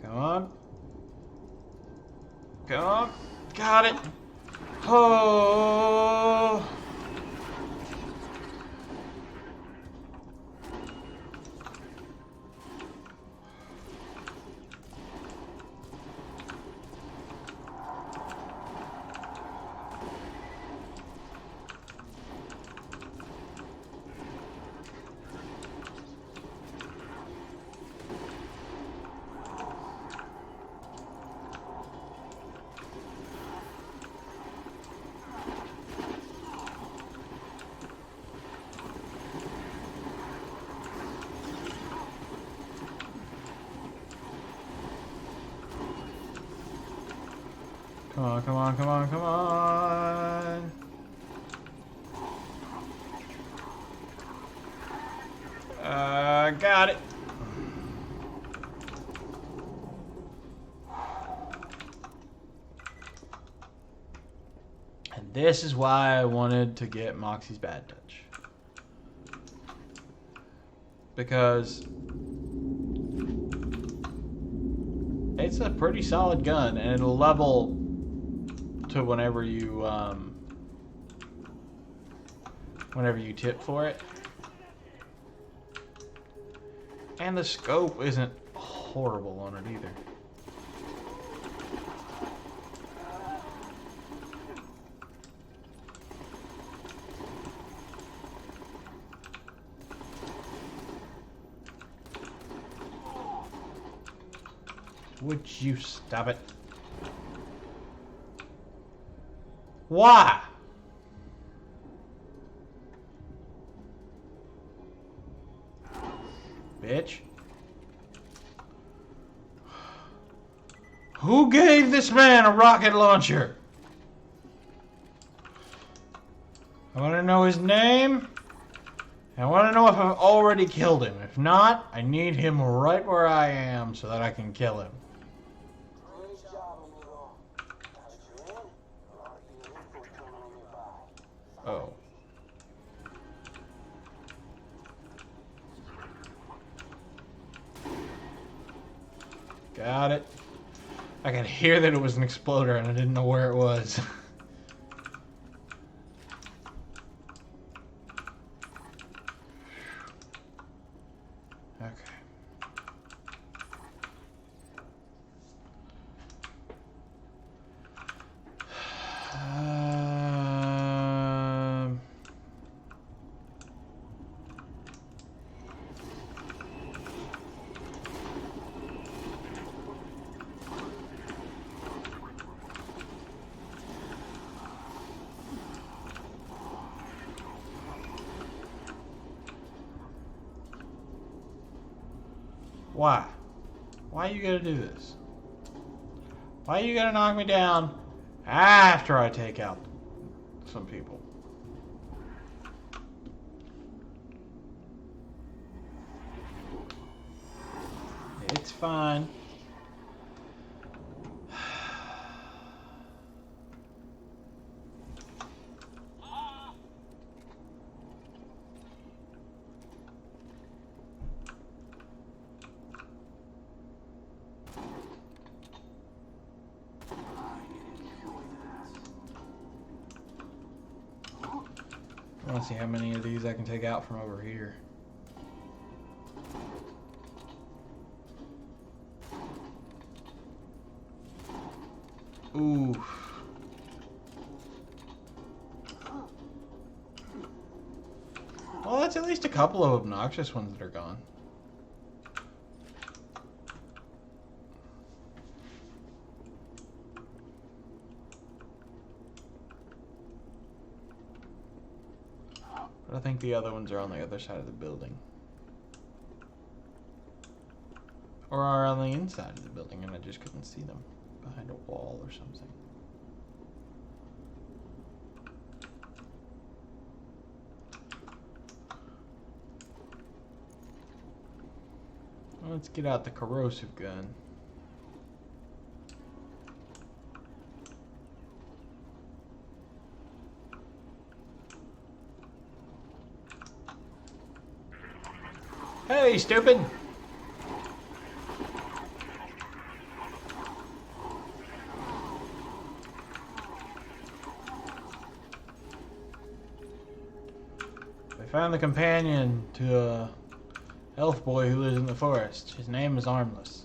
Come on. Come on. Got it. Oh. Come on, come on, come on, come on. Got it. And this is why I wanted to get Moxie's Bad Touch. Because it's a pretty solid gun, and it'll level to whenever you tip for it. And the scope isn't horrible on it either. Would you stop it? Why? Bitch. Who gave this man a rocket launcher? I want to know his name I want to know if I've already killed him. If not, I need him right where I am so that I can kill him. Great job, amigo. Now that you're in, there ought to be an info terminal nearby. Oh. Got it. I could hear that it was an exploder and I didn't know where it was. Okay. Why? Why you gotta do this? Why you gotta knock me down after I take out some people? It's fine. I want to see how many of these I can take out from over here. Ooh. Well, that's at least a couple of obnoxious ones that are gone. But I think the other ones are on the other side of the building. Or are on the inside of the building and I just couldn't see them behind a wall or something. Well, let's get out the corrosive gun. Hey, stupid! I found the companion to a elf boy who lives in the forest. His name is Armless.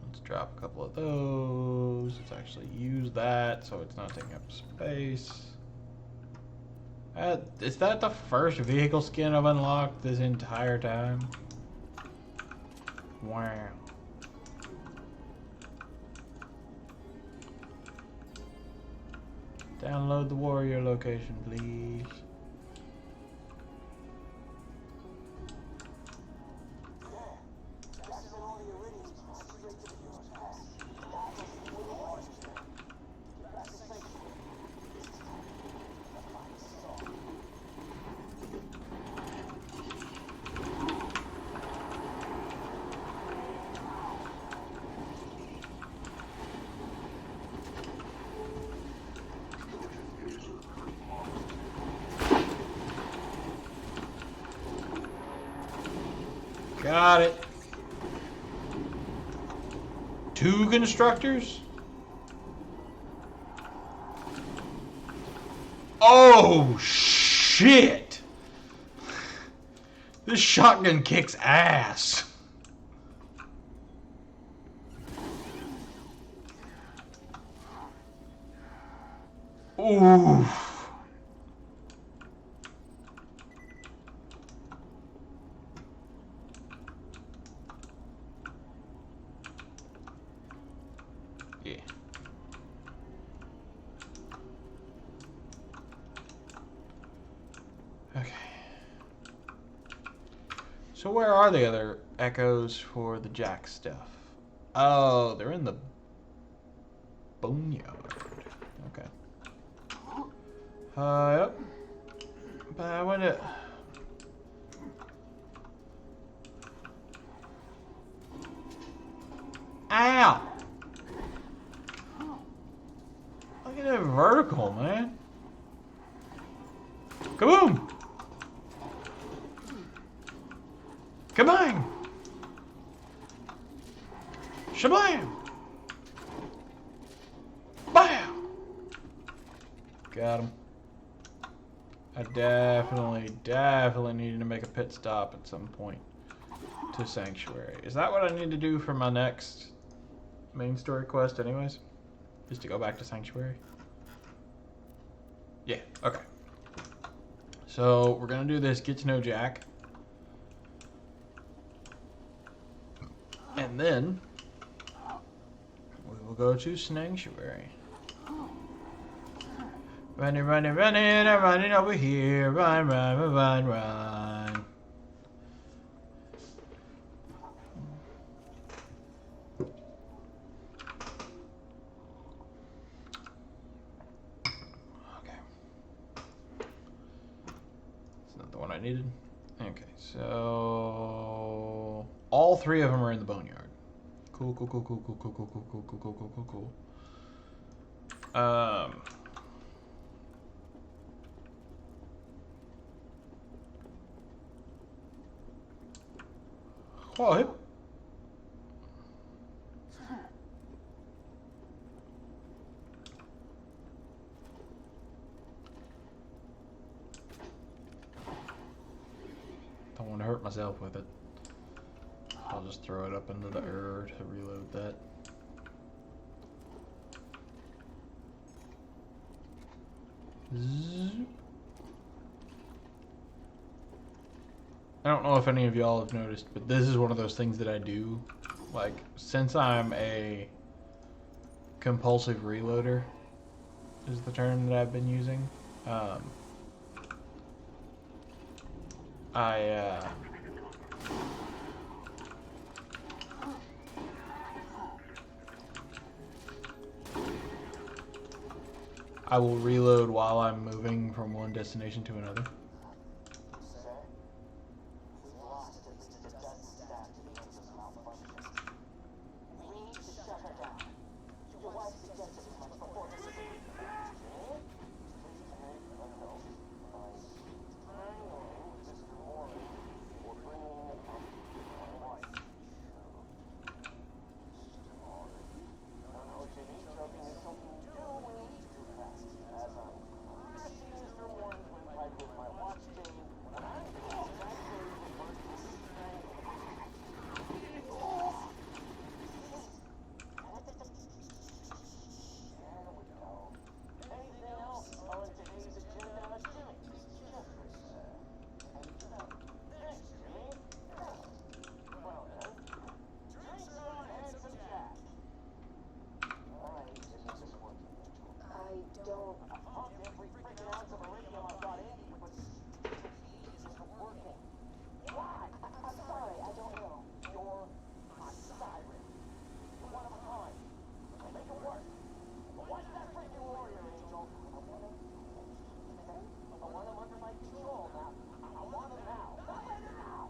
Let's drop a couple of those. Let's actually use that so it's not taking up space. Is that the first vehicle skin I've unlocked this entire time? Wow. Download the warrior location, please. Got it. 2 constructors? Oh, shit! This shotgun kicks ass. Ooh. Yeah. So where are the other echoes for the Jack stuff? Oh, they're in the boneyard. Okay. Yep. But I wonder... Ow! Look at that vertical, man. Kaboom! Kabang! Shablam! Bam! Got him. I definitely needed to make a pit stop at some point to Sanctuary. Is that what I need to do for my next main story quest anyways? Just to go back to Sanctuary? Yeah, okay. So we're gonna do this, get to know Jack. And then we will go to Sanctuary. Running, running, running, I'm running over here. Run, run, run, run, run. Okay. It's not the one I needed. Okay, so all three of them are in the boneyard. Cool, cool, cool, cool, cool, cool, cool, cool, cool, cool, cool, cool, cool, cool. What? Don't want to hurt myself with it. I'll just throw it up into the air to reload that. Zoop. I don't know if any of y'all have noticed, but this is one of those things that I do. Like, since I'm a compulsive reloader, is the term that I've been using. I will reload while I'm moving from one destination to another. Sir, we've lost at least a dozen staff to the engine's malfunction. We need to shut her down. Your wife suggested as much before this is... Please take a note. I know, Mr. Warren, for bringing up my wife. Mr. Warren, I know Jimmy choking is something you do when you eat too fast. As I'm crashing Mr. Warren's windpipe with my watch chain, when I'm told that day the word is strangled. There we go. Anything else on today's agenda, Jimmy? Jeffrey, sir. Thanks, Jimmy. Well then, drinks on Handsome Jack. Why isn't this working, Mitchell? I don't... I've pumped every freaking ounce of iridium I've got in you, but the key isn't working. Why? I'm sorry, I don't know. You're a siren. You're one of a kind. I'll make it work. But what's that freaking warrior, Angel? I want him under my control now. I want him now. Right now.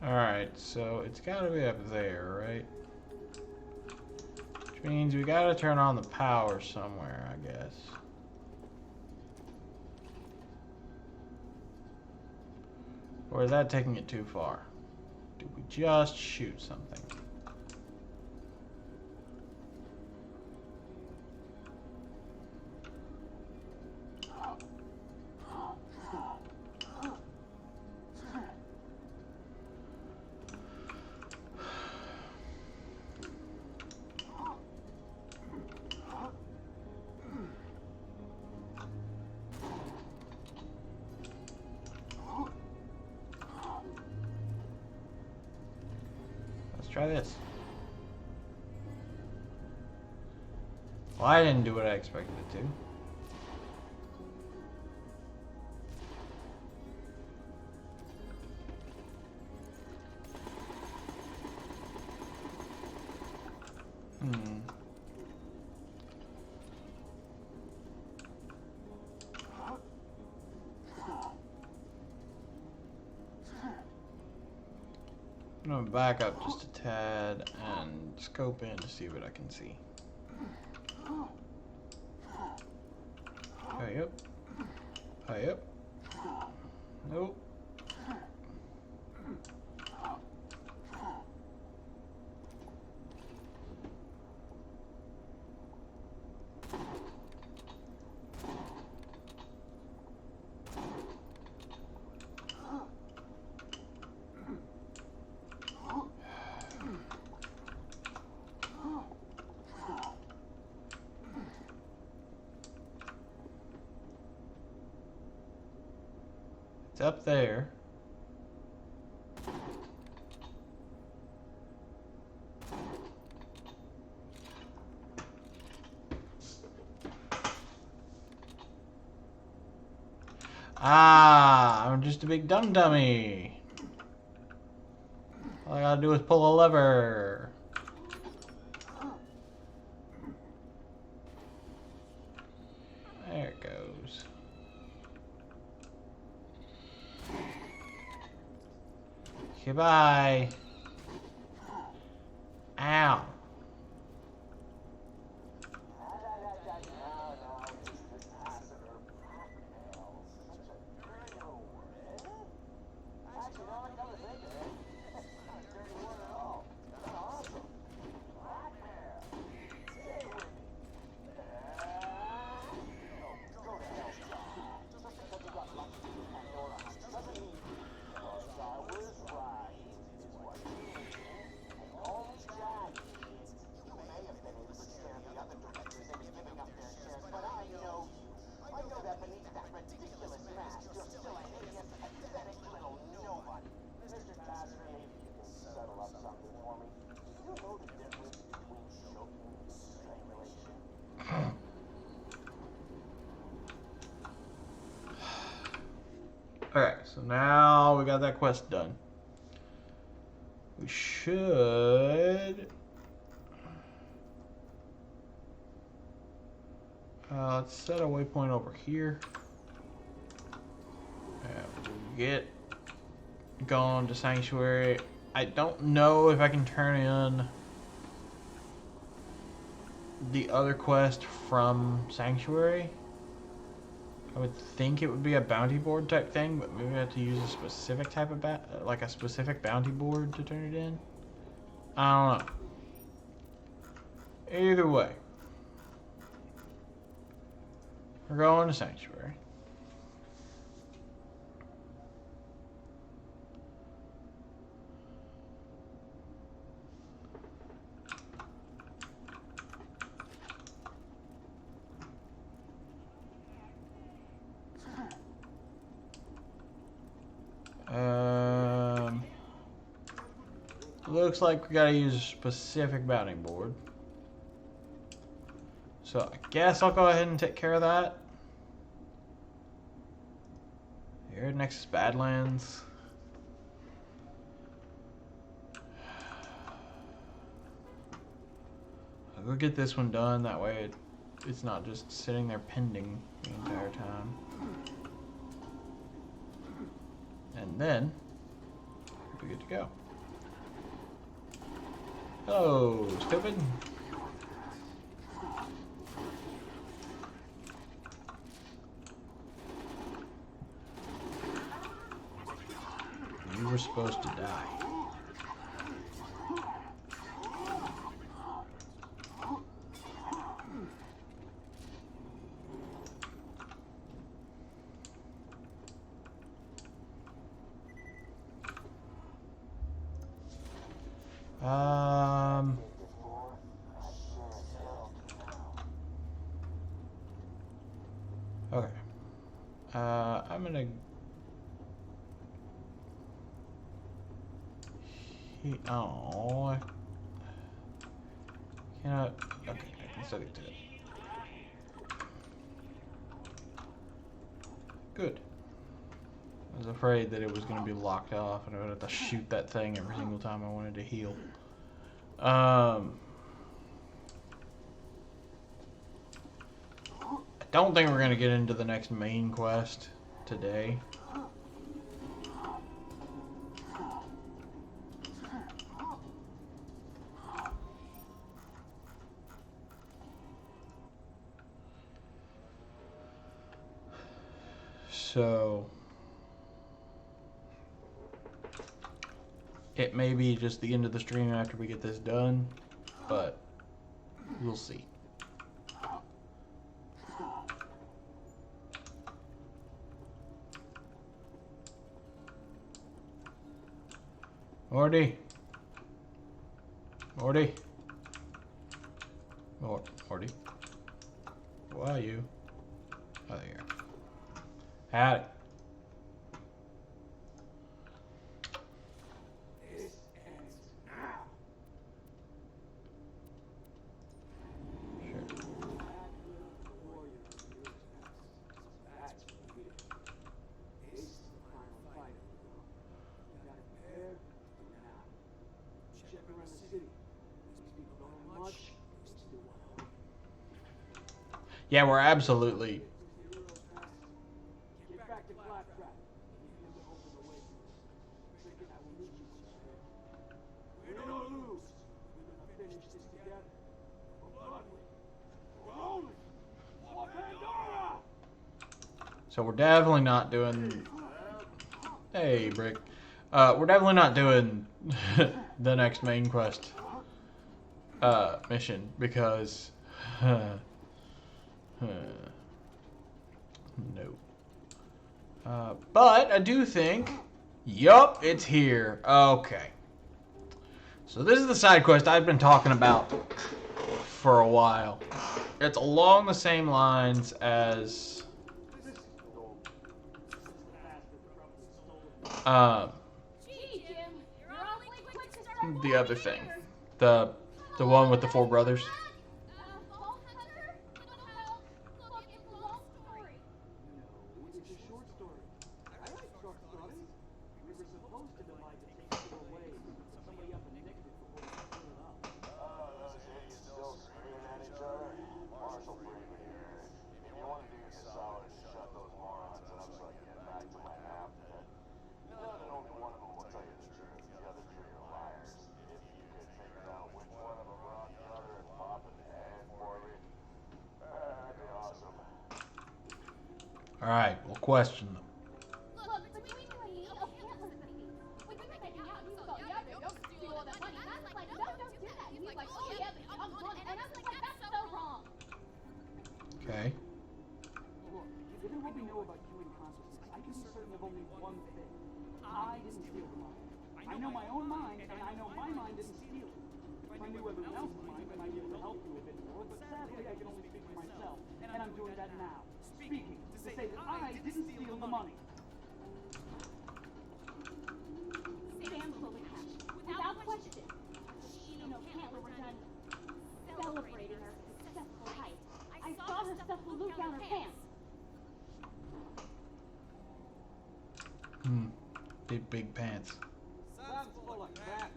Alright, so it's gotta be up there, right? Which means we gotta turn on the power somewhere, I guess. Or is that taking it too far? Did we just shoot something? Let's try this. Well, I didn't do what I expected it to. I'm gonna back up just a tad and scope in to see what I can see. Hey up. Hey up. Nope. It's up there. Ah, I'm just a big dum dummy. All I gotta do is pull a lever. There it goes. Goodbye. Ow. Alright, so now we got that quest done. We should... let's set a waypoint over here. And we'll get going to Sanctuary. I don't know if I can turn in the other quest from Sanctuary. I would think it would be a bounty board type thing, but maybe I have to use a specific type of like a specific bounty board to turn it in. I don't know. Either way, we're going to Sanctuary. Looks like we gotta use a specific bounty board. So I guess I'll go ahead and take care of that. Here, next is Badlands. I'll go get this one done, that way it's not just sitting there pending the entire time. And then, we'll be good to go. Hello, stupid. You were supposed to die. Okay. I'm gonna... Oh... Cannot... Okay, I can still get to it. Good. I was afraid that it was going to be locked off and I would have to shoot that thing every single time I wanted to heal. I don't think we're going to get into the next main quest today. So it may be just the end of the stream after we get this done, but we'll see. Morty. Morty. Morty. Who are you? Oh, there you are. Had it. This ends now. Sure. That's weird. This is the final fight. You gotta prepare now. Check around the city. These people don't know much. They still want help. Yeah, we're absolutely. Get back to Claptrap. Need him to open the way. Thinking I will need you, sister. Win or lose, we're gonna finish this together. For Bloodwood. For only. For Pandora! So we're definitely not doing. Hey, Brick. We're definitely not doing the next main quest mission because no. But I do think, yup, it's here. Okay. So this is the side quest I've been talking about for a while. It's along the same lines as Gee, Jim, you're awfully quick to start the other thing. The one with the 4 brothers. It's a short story. I like short stories. We were supposed to divide the thing away. Somebody up and nicked it before we split it up. Those idiots still screaming at each other? Marshall Freeman here. If you want to do me a solid and shut those morons up so I can get back to my map, then none and only one of them will tell you the truth. The other 3 are liars. If you could figure out which one of them brought the other and pop in the head for me, that'd be awesome. Alright, we'll question them. Look, between you and me, can't listen to me. When you were making out, you go, yeah, they don't steal all that money. And I was like, no, don't do that. And he's like, oh, yeah, but I'm gone. And I was like, that's so wrong. Okay. Look, given what we know about human consciousness, I can be certain of only one thing. I didn't steal the money. I know my own mind, and I know my mind didn't steal it. If I knew everyone else's mind, I might be able to help you a bit more, but sadly I can only speak for myself, and I'm doing that now. Speaking to say that I didn't steal the money. Sam fully has, without question. She and O'Cantler were done celebrating her successful heist. I saw her stuff balloon down her pants. Big pants. Sam's full of crap.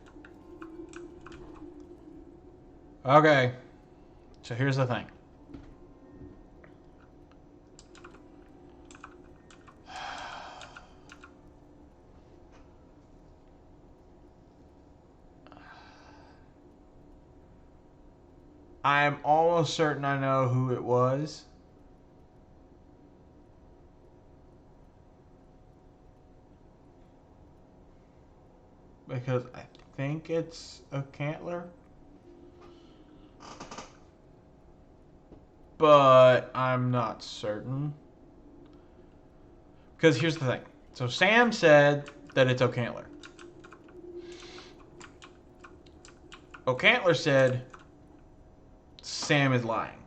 Okay. So here's the thing. I'm almost certain I know who it was. Because I think it's a Cantler. But I'm not certain. Because here's the thing. So Sam said that it's O'Cantler. O'Cantler said Sam is lying.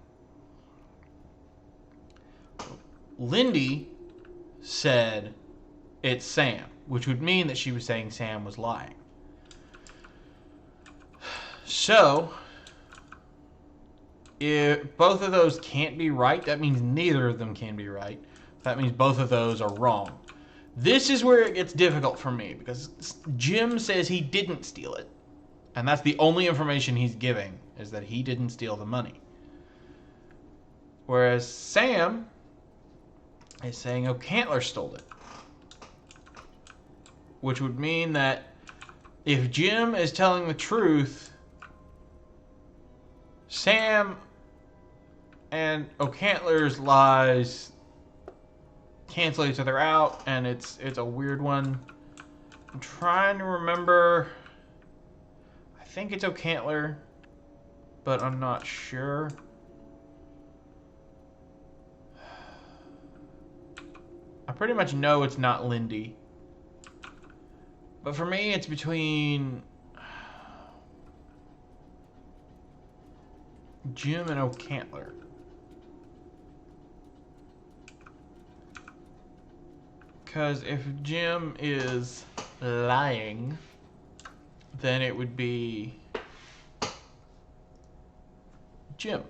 Lindy said it's Sam, which would mean that she was saying Sam was lying. So, if both of those can't be right, that means neither of them can be right. That means both of those are wrong. This is where it gets difficult for me, because Jim says he didn't steal it. And that's the only information he's giving, is that he didn't steal the money. Whereas Sam is saying O'Cantler stole it. Which would mean that if Jim is telling the truth, Sam and O'Cantler's lies cancel each other out, and it's a weird one. I'm trying to remember. I think it's O'Cantler, but I'm not sure. I pretty much know it's not Lindy. But for me, it's between Jim and O'Cantler. Because if Jim is lying, then it would be Jim.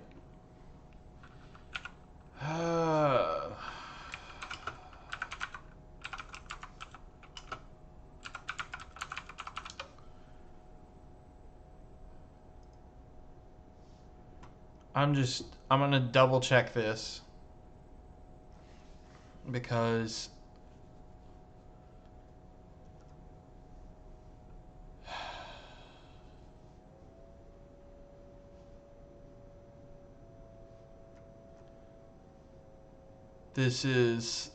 I'm gonna double check this because this is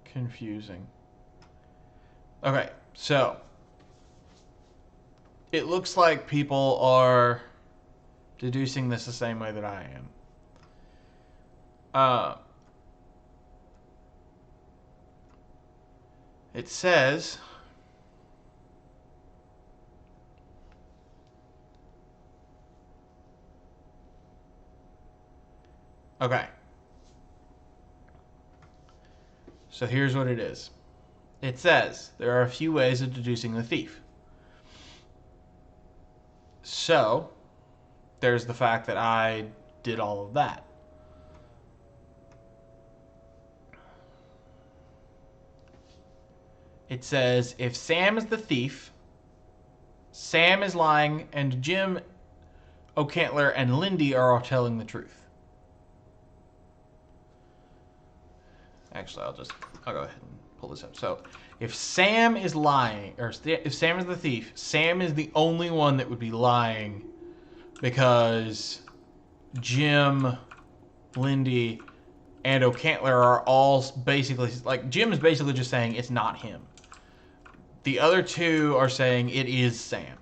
confusing. Okay, so it looks like people are deducing this the same way that I am. It says okay. So here's what it is. It says there are a few ways of deducing the thief. So there's the fact that I did all of that. It says if Sam is the thief, Sam is lying, and Jim, O'Cantler, and Lindy are all telling the truth. Actually, I'll go ahead and pull this up. So, if Sam is lying, or if Sam is the thief, Sam is the only one that would be lying because Jim, Lindy, and O'Cantler are all basically, like, Jim is basically just saying it's not him. The other two are saying it is Sam.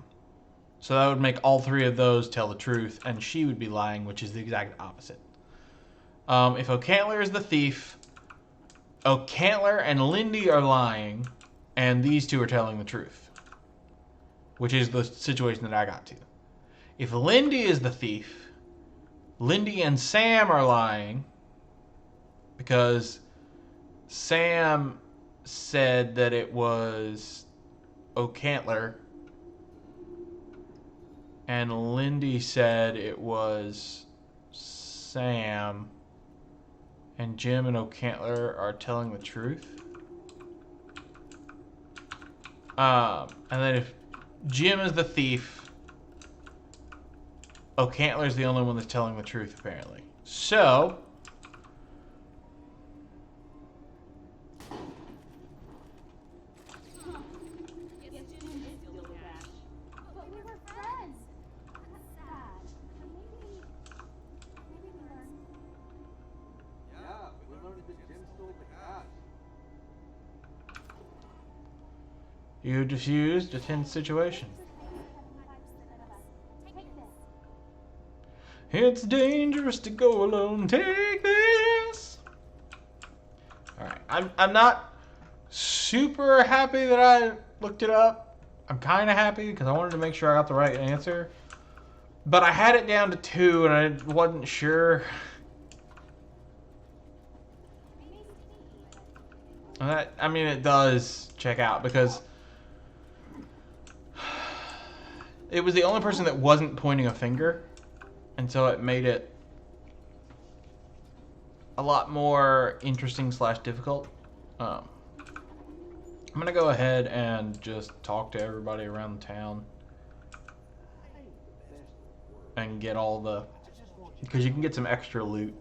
So that would make all three of those tell the truth, and she would be lying, which is the exact opposite. If O'Cantler is the thief, O'Cantler and Lindy are lying, and these two are telling the truth, which is the situation that I got to. If Lindy is the thief, Lindy and Sam are lying because Sam said that it was O'Cantler and Lindy said it was Sam. And Jim and O'Cantler are telling the truth. And then if Jim is the thief, O'Cantler is the only one that's telling the truth, apparently. So, But we were friends. That's sad. Maybe we learned. Yeah, we learned that Jim stole the cash. you diffused a tense situation. Take this. It's dangerous to go alone. Take this. All right, I'm not super happy that I looked it up. I'm kind of happy because I wanted to make sure I got the right answer. But I had it down to 2 and I wasn't sure. And that, I mean, it does check out because It was the only person that wasn't pointing a finger, and so it made it a lot more interesting / difficult. I'm gonna go ahead and just talk to everybody around the town and get all the, because you can get some extra loot.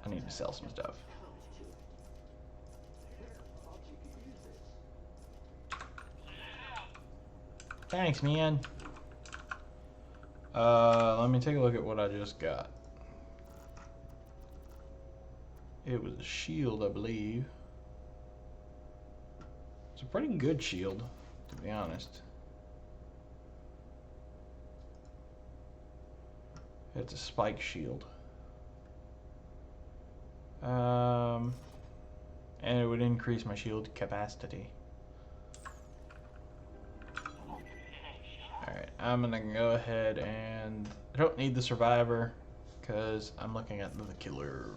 I need to sell some stuff. Thanks, man. Let me take a look at what I just got. It was a shield, I believe. It's a pretty good shield, to be honest. It's a spike shield. And it would increase my shield capacity. Alright, I'm gonna go ahead and... I don't need the survivor, because I'm looking at the killer.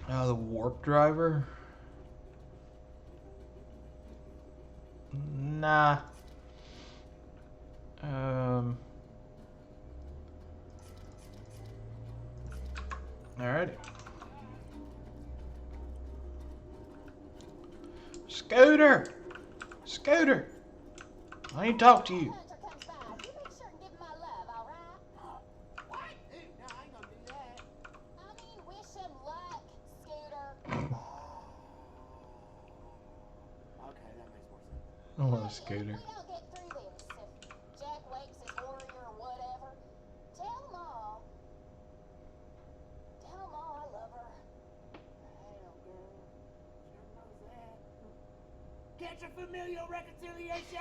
The warp driver? Nah. Alrighty. Scooter! Scooter! I need to talk to you. Hunter comes by, you make sure and give him my love, alright? What? Hey, no, I ain't gonna do that. I mean, wish him luck, Scooter. Okay, that makes more sense. I want a Hey, scooter. if we don't get through this, if Jack wakes his warrior or whatever, tell Ma. Tell Ma I love her. Hell, girl. Sure knows that. Catch a familial reconciliation!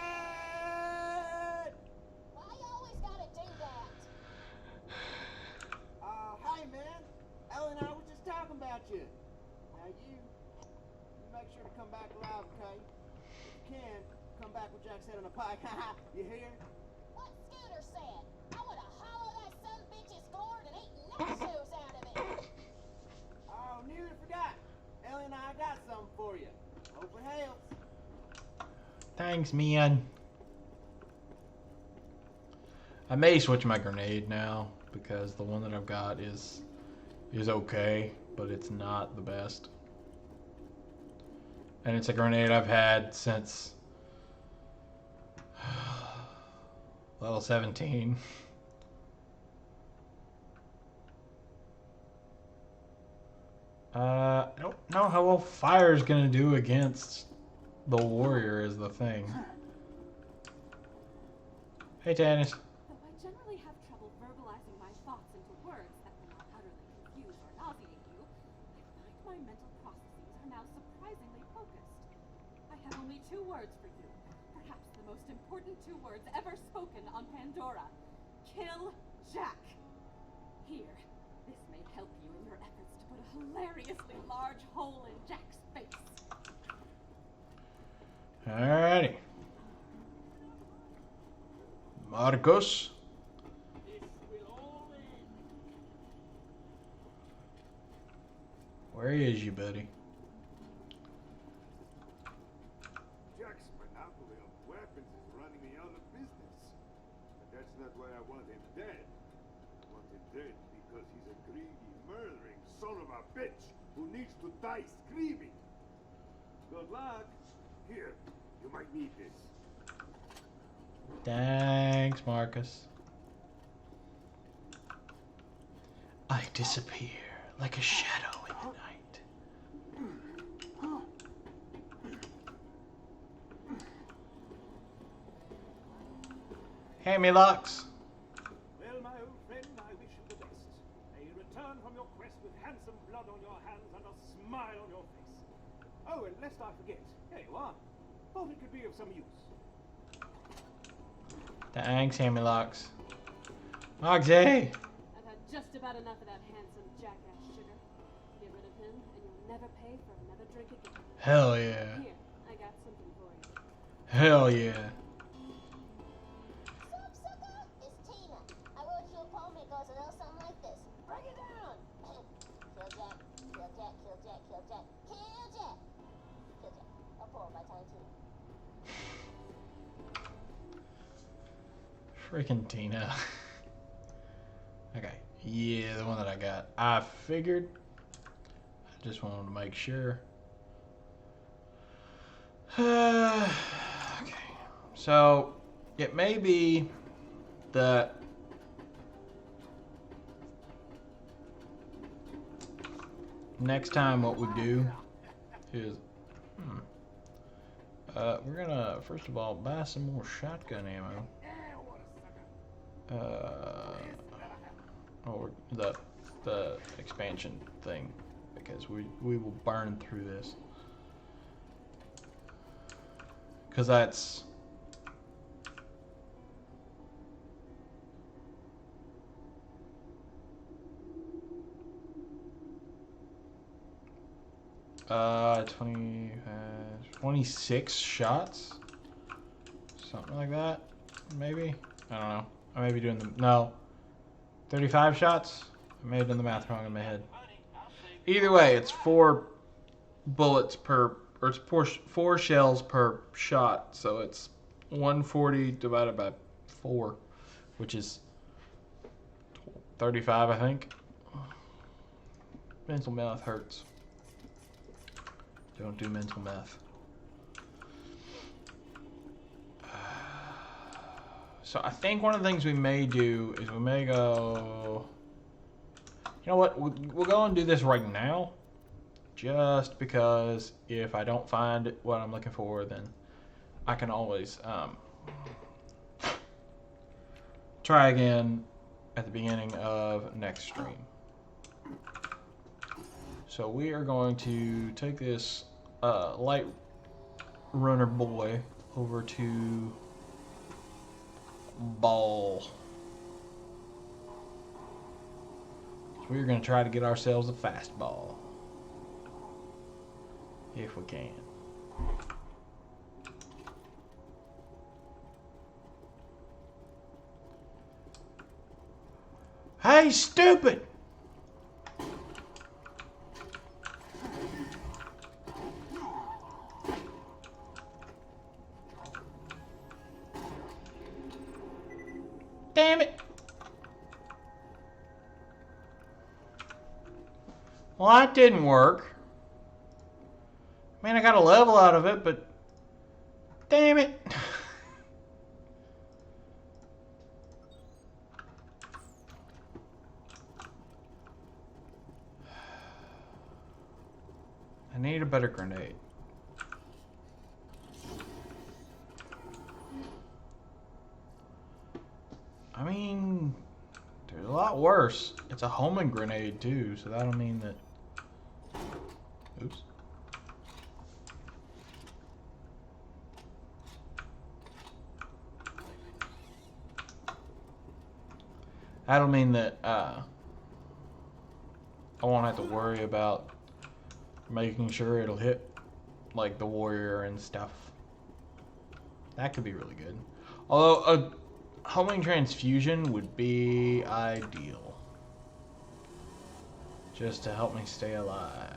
Why you always gotta do that? Hey, man. Ellen and I were just talking about you. Now, you make sure to come back alive, okay? If you can, come back with Jack's head on a pike. You hear? What Scooter said. I wanna hollow that son bitch's gourd and eat nachos out of it. Oh, nearly forgot. Ellie and I got something for you. Hope it helps. Thanks, man. I may switch my grenade now, because the one that I've got is okay, but it's not the best. And it's a grenade I've had since level 17. I don't know how well fire's gonna do against the warrior is the thing. Hey, Tannis. Though I generally have trouble verbalizing my thoughts into words that will not utterly confuse or nauseate you, I find my mental processes are now surprisingly focused. I have only 2 words for you, perhaps the most important 2 words ever spoken on Pandora. Kill Jack. Here, this may help you in your efforts to put a hilariously large hole in Jack's face. Alrighty. Marcos. Where is you, buddy? Jack's monopoly of weapons is running me out of business. But that's not why I want him dead. I want him dead because he's a greedy, murdering son of a bitch who needs to die screaming. Good luck. Here, you might need this. Thanks, Marcus. I disappear like a shadow in the night. Hey, me locks. Well, my old friend, I wish you the best. May you return from your quest with handsome blood on your hands and a smile on your face. Oh, and lest I forget, here you are. Thought it could be of some use. Thanks, Hammy Locks. Moxie! I've had just about enough of that handsome jackass sugar. Get rid of him, and you'll never pay for another drink again. Hell yeah. Here, I got something for you. Hell yeah. Sup, sucker? It's Tina. I wrote you a poem that goes a little something like this. Break it down. Jack, kill Jack, kill Jack, kill Jack. Kill Jack. A poem by Tiny Tina. Freaking Tina. Okay. Yeah, the one that I got. I figured. I just wanted to make sure. Okay. So, it may be that next time what we do is we're gonna first of all buy some more shotgun ammo. Or the expansion thing, because we will burn through this, because that's uh 26 shots, something like that, maybe. I don't know. I may be doing the no. 35 shots? I may have done the math wrong in my head. Either way, it's 4 bullets per, or it's 4 shells per shot, so it's 140 divided by 4, which is 35, I think. Mental math hurts. Don't do mental math. So I think one of the things we may do is we may go, you know what, we'll go and do this right now, just because if I don't find what I'm looking for, then I can always try again at the beginning of next stream. So we are going to take this light runner boy over to Ball. So we're going to try to get ourselves a fastball, if we can. Hey, stupid! Damn it! Well, that didn't work. I mean, I got a level out of it, but damn it! I need a better grenade. I mean, there's a lot worse. It's a homing grenade too, so that'll mean that... Oops. That'll mean that I won't have to worry about making sure it'll hit like the warrior and stuff. That could be really good. Although a homing transfusion would be ideal, just to help me stay alive.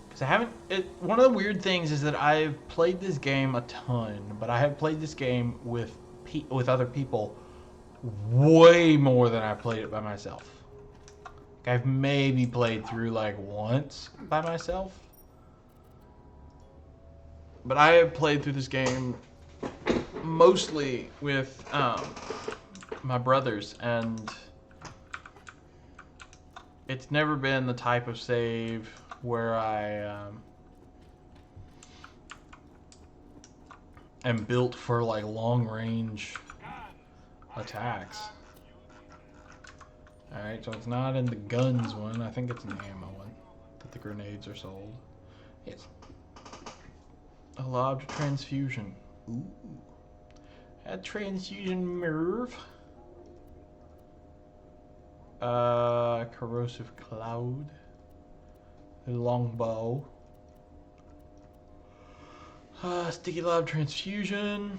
Because I haven't... one of the weird things is that I've played this game a ton, but I have played this game with other people way more than I've played it by myself. Like, I've maybe played through like once by myself. But I have played through this game mostly with my brothers, and it's never been the type of save where I am built for like long range attacks. Alright, so it's not in the guns one, I think it's in the ammo one that the grenades are sold. Yes. A lobbed transfusion. Ooh. A transfusion Merv. Corrosive cloud. A longbow. Sticky lob transfusion.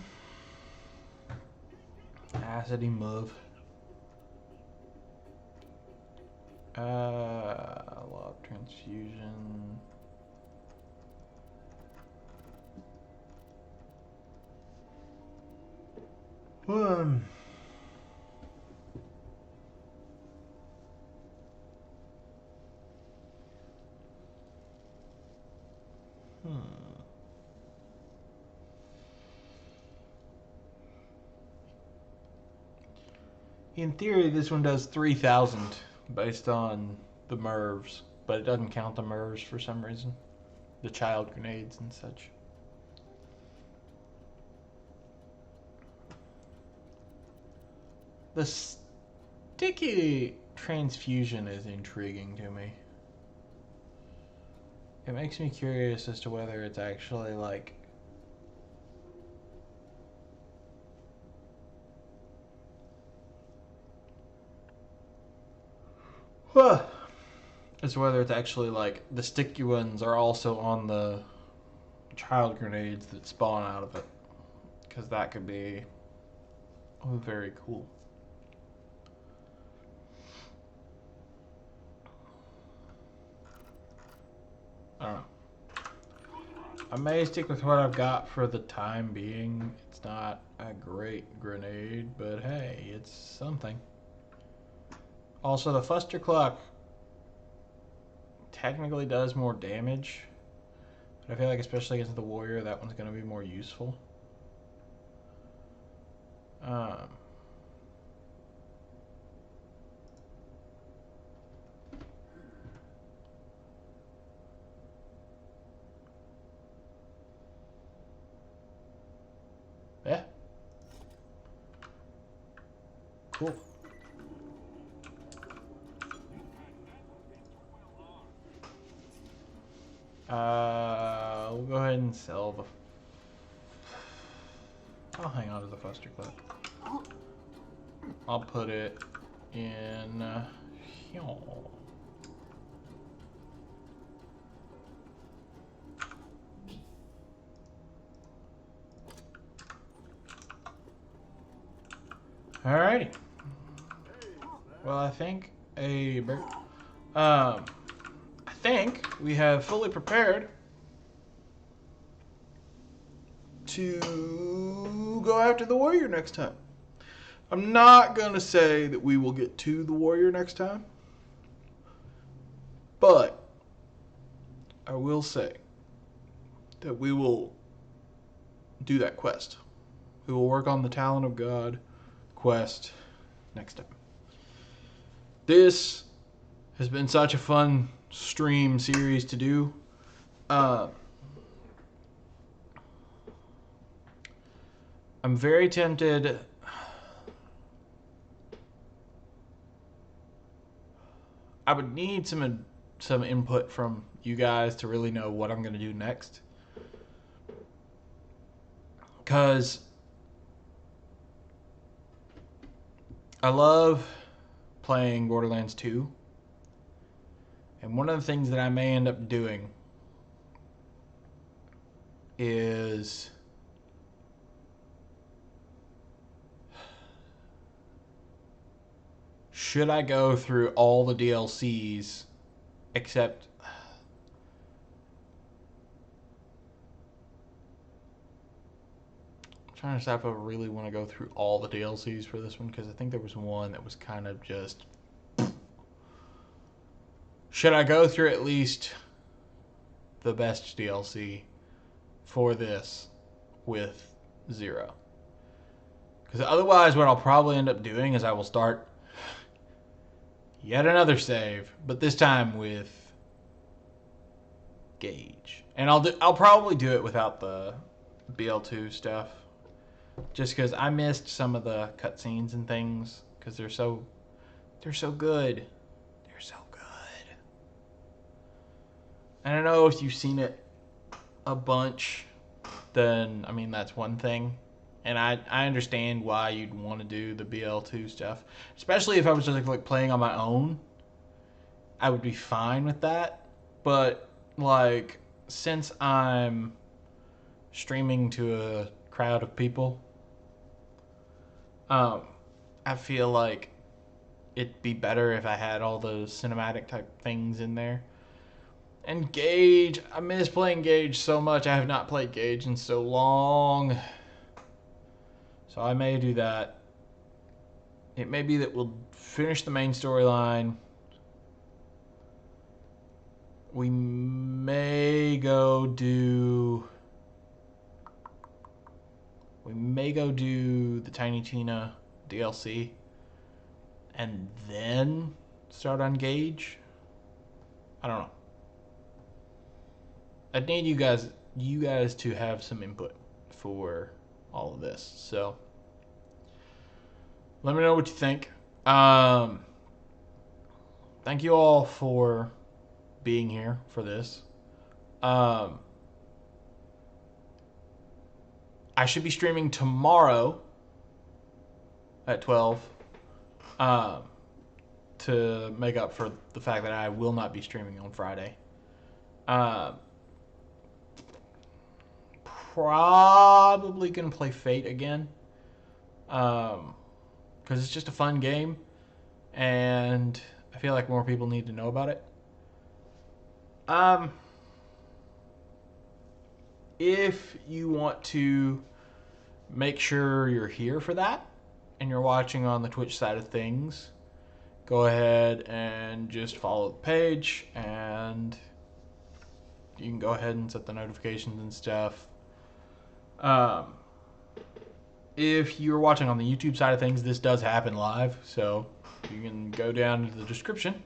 Acidy move. Law of transfusion. Hmm. In theory, this one does 3,000 based on the MIRVs, but it doesn't count the MIRVs for some reason. The child grenades and such. The sticky transfusion is intriguing to me. It makes me curious as to whether it's actually like as to whether it's actually like the sticky ones are also on the child grenades that spawn out of it, because that could be very cool. I don't know. I may stick with what I've got for the time being. It's not a great grenade, but hey, it's something. Also, the Fuster Clock technically does more damage, but I feel like especially against the warrior, that one's going to be more useful. Yeah. Cool. We'll go ahead and sell the... I'll hang on to the Fuster Clock. I'll put it in... Alrighty. Well, I think I think we have fully prepared to go after the warrior next time. I'm not going to say that we will get to the warrior next time, but I will say that we will do that quest. We will work on the Talon of God quest next time. This has been such a fun stream series to do. I'm very tempted. I would need some input from you guys to really know what I'm going to do next. Because I love playing Borderlands 2. And one of the things that I may end up doing is should I go through all the DLCs except I'm trying to decide if I really want to go through all the DLCs for this one, because I think there was one that was kind of just... Should I go through at least the best DLC for this with 0? Because otherwise what I'll probably end up doing is I will start yet another save, but this time with Gage. And I'll probably do it without the BL2 stuff, just because I missed some of the cutscenes and things, because they're so good. They're so good. I don't know if you've seen it a bunch, then I mean that's one thing. And I understand why you'd want to do the BL2 stuff. Especially if I was just like playing on my own. I would be fine with that. But like since I'm streaming to a crowd of people, I feel like it'd be better if I had all those cinematic type things in there. And Gage, I miss playing Gage so much. I have not played Gage in so long. So I may do that. It may be that we'll finish the main storyline. We may go do the Tiny Tina DLC and then start on Gage. I don't know. I need you guys to have some input for all of this. So let me know what you think. Thank you all for being here for this. I should be streaming tomorrow at 12 to make up for the fact that I will not be streaming on Friday. Probably gonna play Fate again, because it's just a fun game, and I feel like more people need to know about it. If you want to make sure you're here for that, and you're watching on the Twitch side of things, go ahead and just follow the page, and you can go ahead and set the notifications and stuff. If you're watching on the YouTube side of things, this does happen live, so you can go down to the description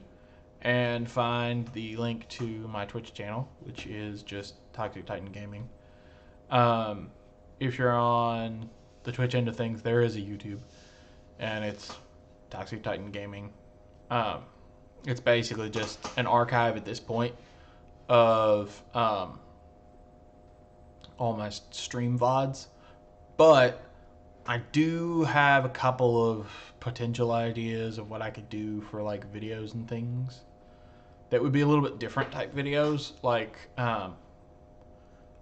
and find the link to my Twitch channel, which is just Toxic Titan Gaming. If you're on the Twitch end of things, there is a YouTube, and it's Toxic Titan Gaming. It's basically just an archive at this point of all my stream VODs, but I do have a couple of potential ideas of what I could do for like videos and things that would be a little bit different type videos. Like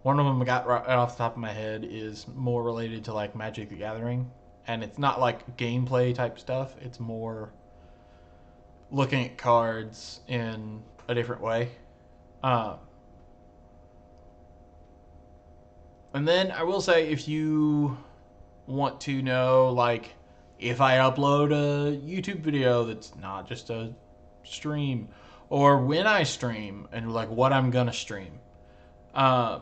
one of them I got right off the top of my head is more related to like Magic the Gathering, and it's not like gameplay type stuff. It's more looking at cards in a different way. And then I will say, if you want to know, like, if I upload a YouTube video that's not just a stream, or when I stream, and like what I'm gonna stream, I'd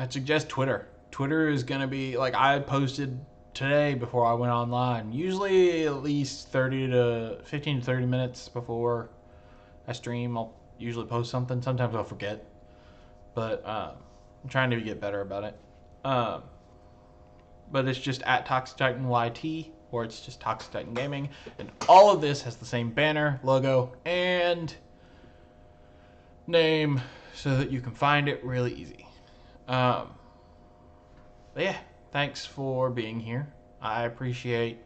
suggest Twitter. Twitter is gonna be, like, I posted today before I went online, usually at least 15 to 30 minutes before I stream. I'll usually post something. Sometimes I'll forget, but I'm trying to get better about it. But it's just at Toxic Titan YT, or it's just Toxic Titan Gaming, and all of this has the same banner, logo, and name, so that you can find it really easy. But yeah, thanks for being here. I appreciate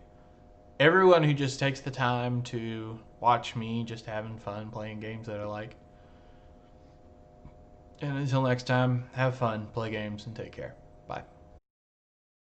everyone who just takes the time to watch me just having fun playing games that I like. And until next time, have fun, play games, and take care. Bye.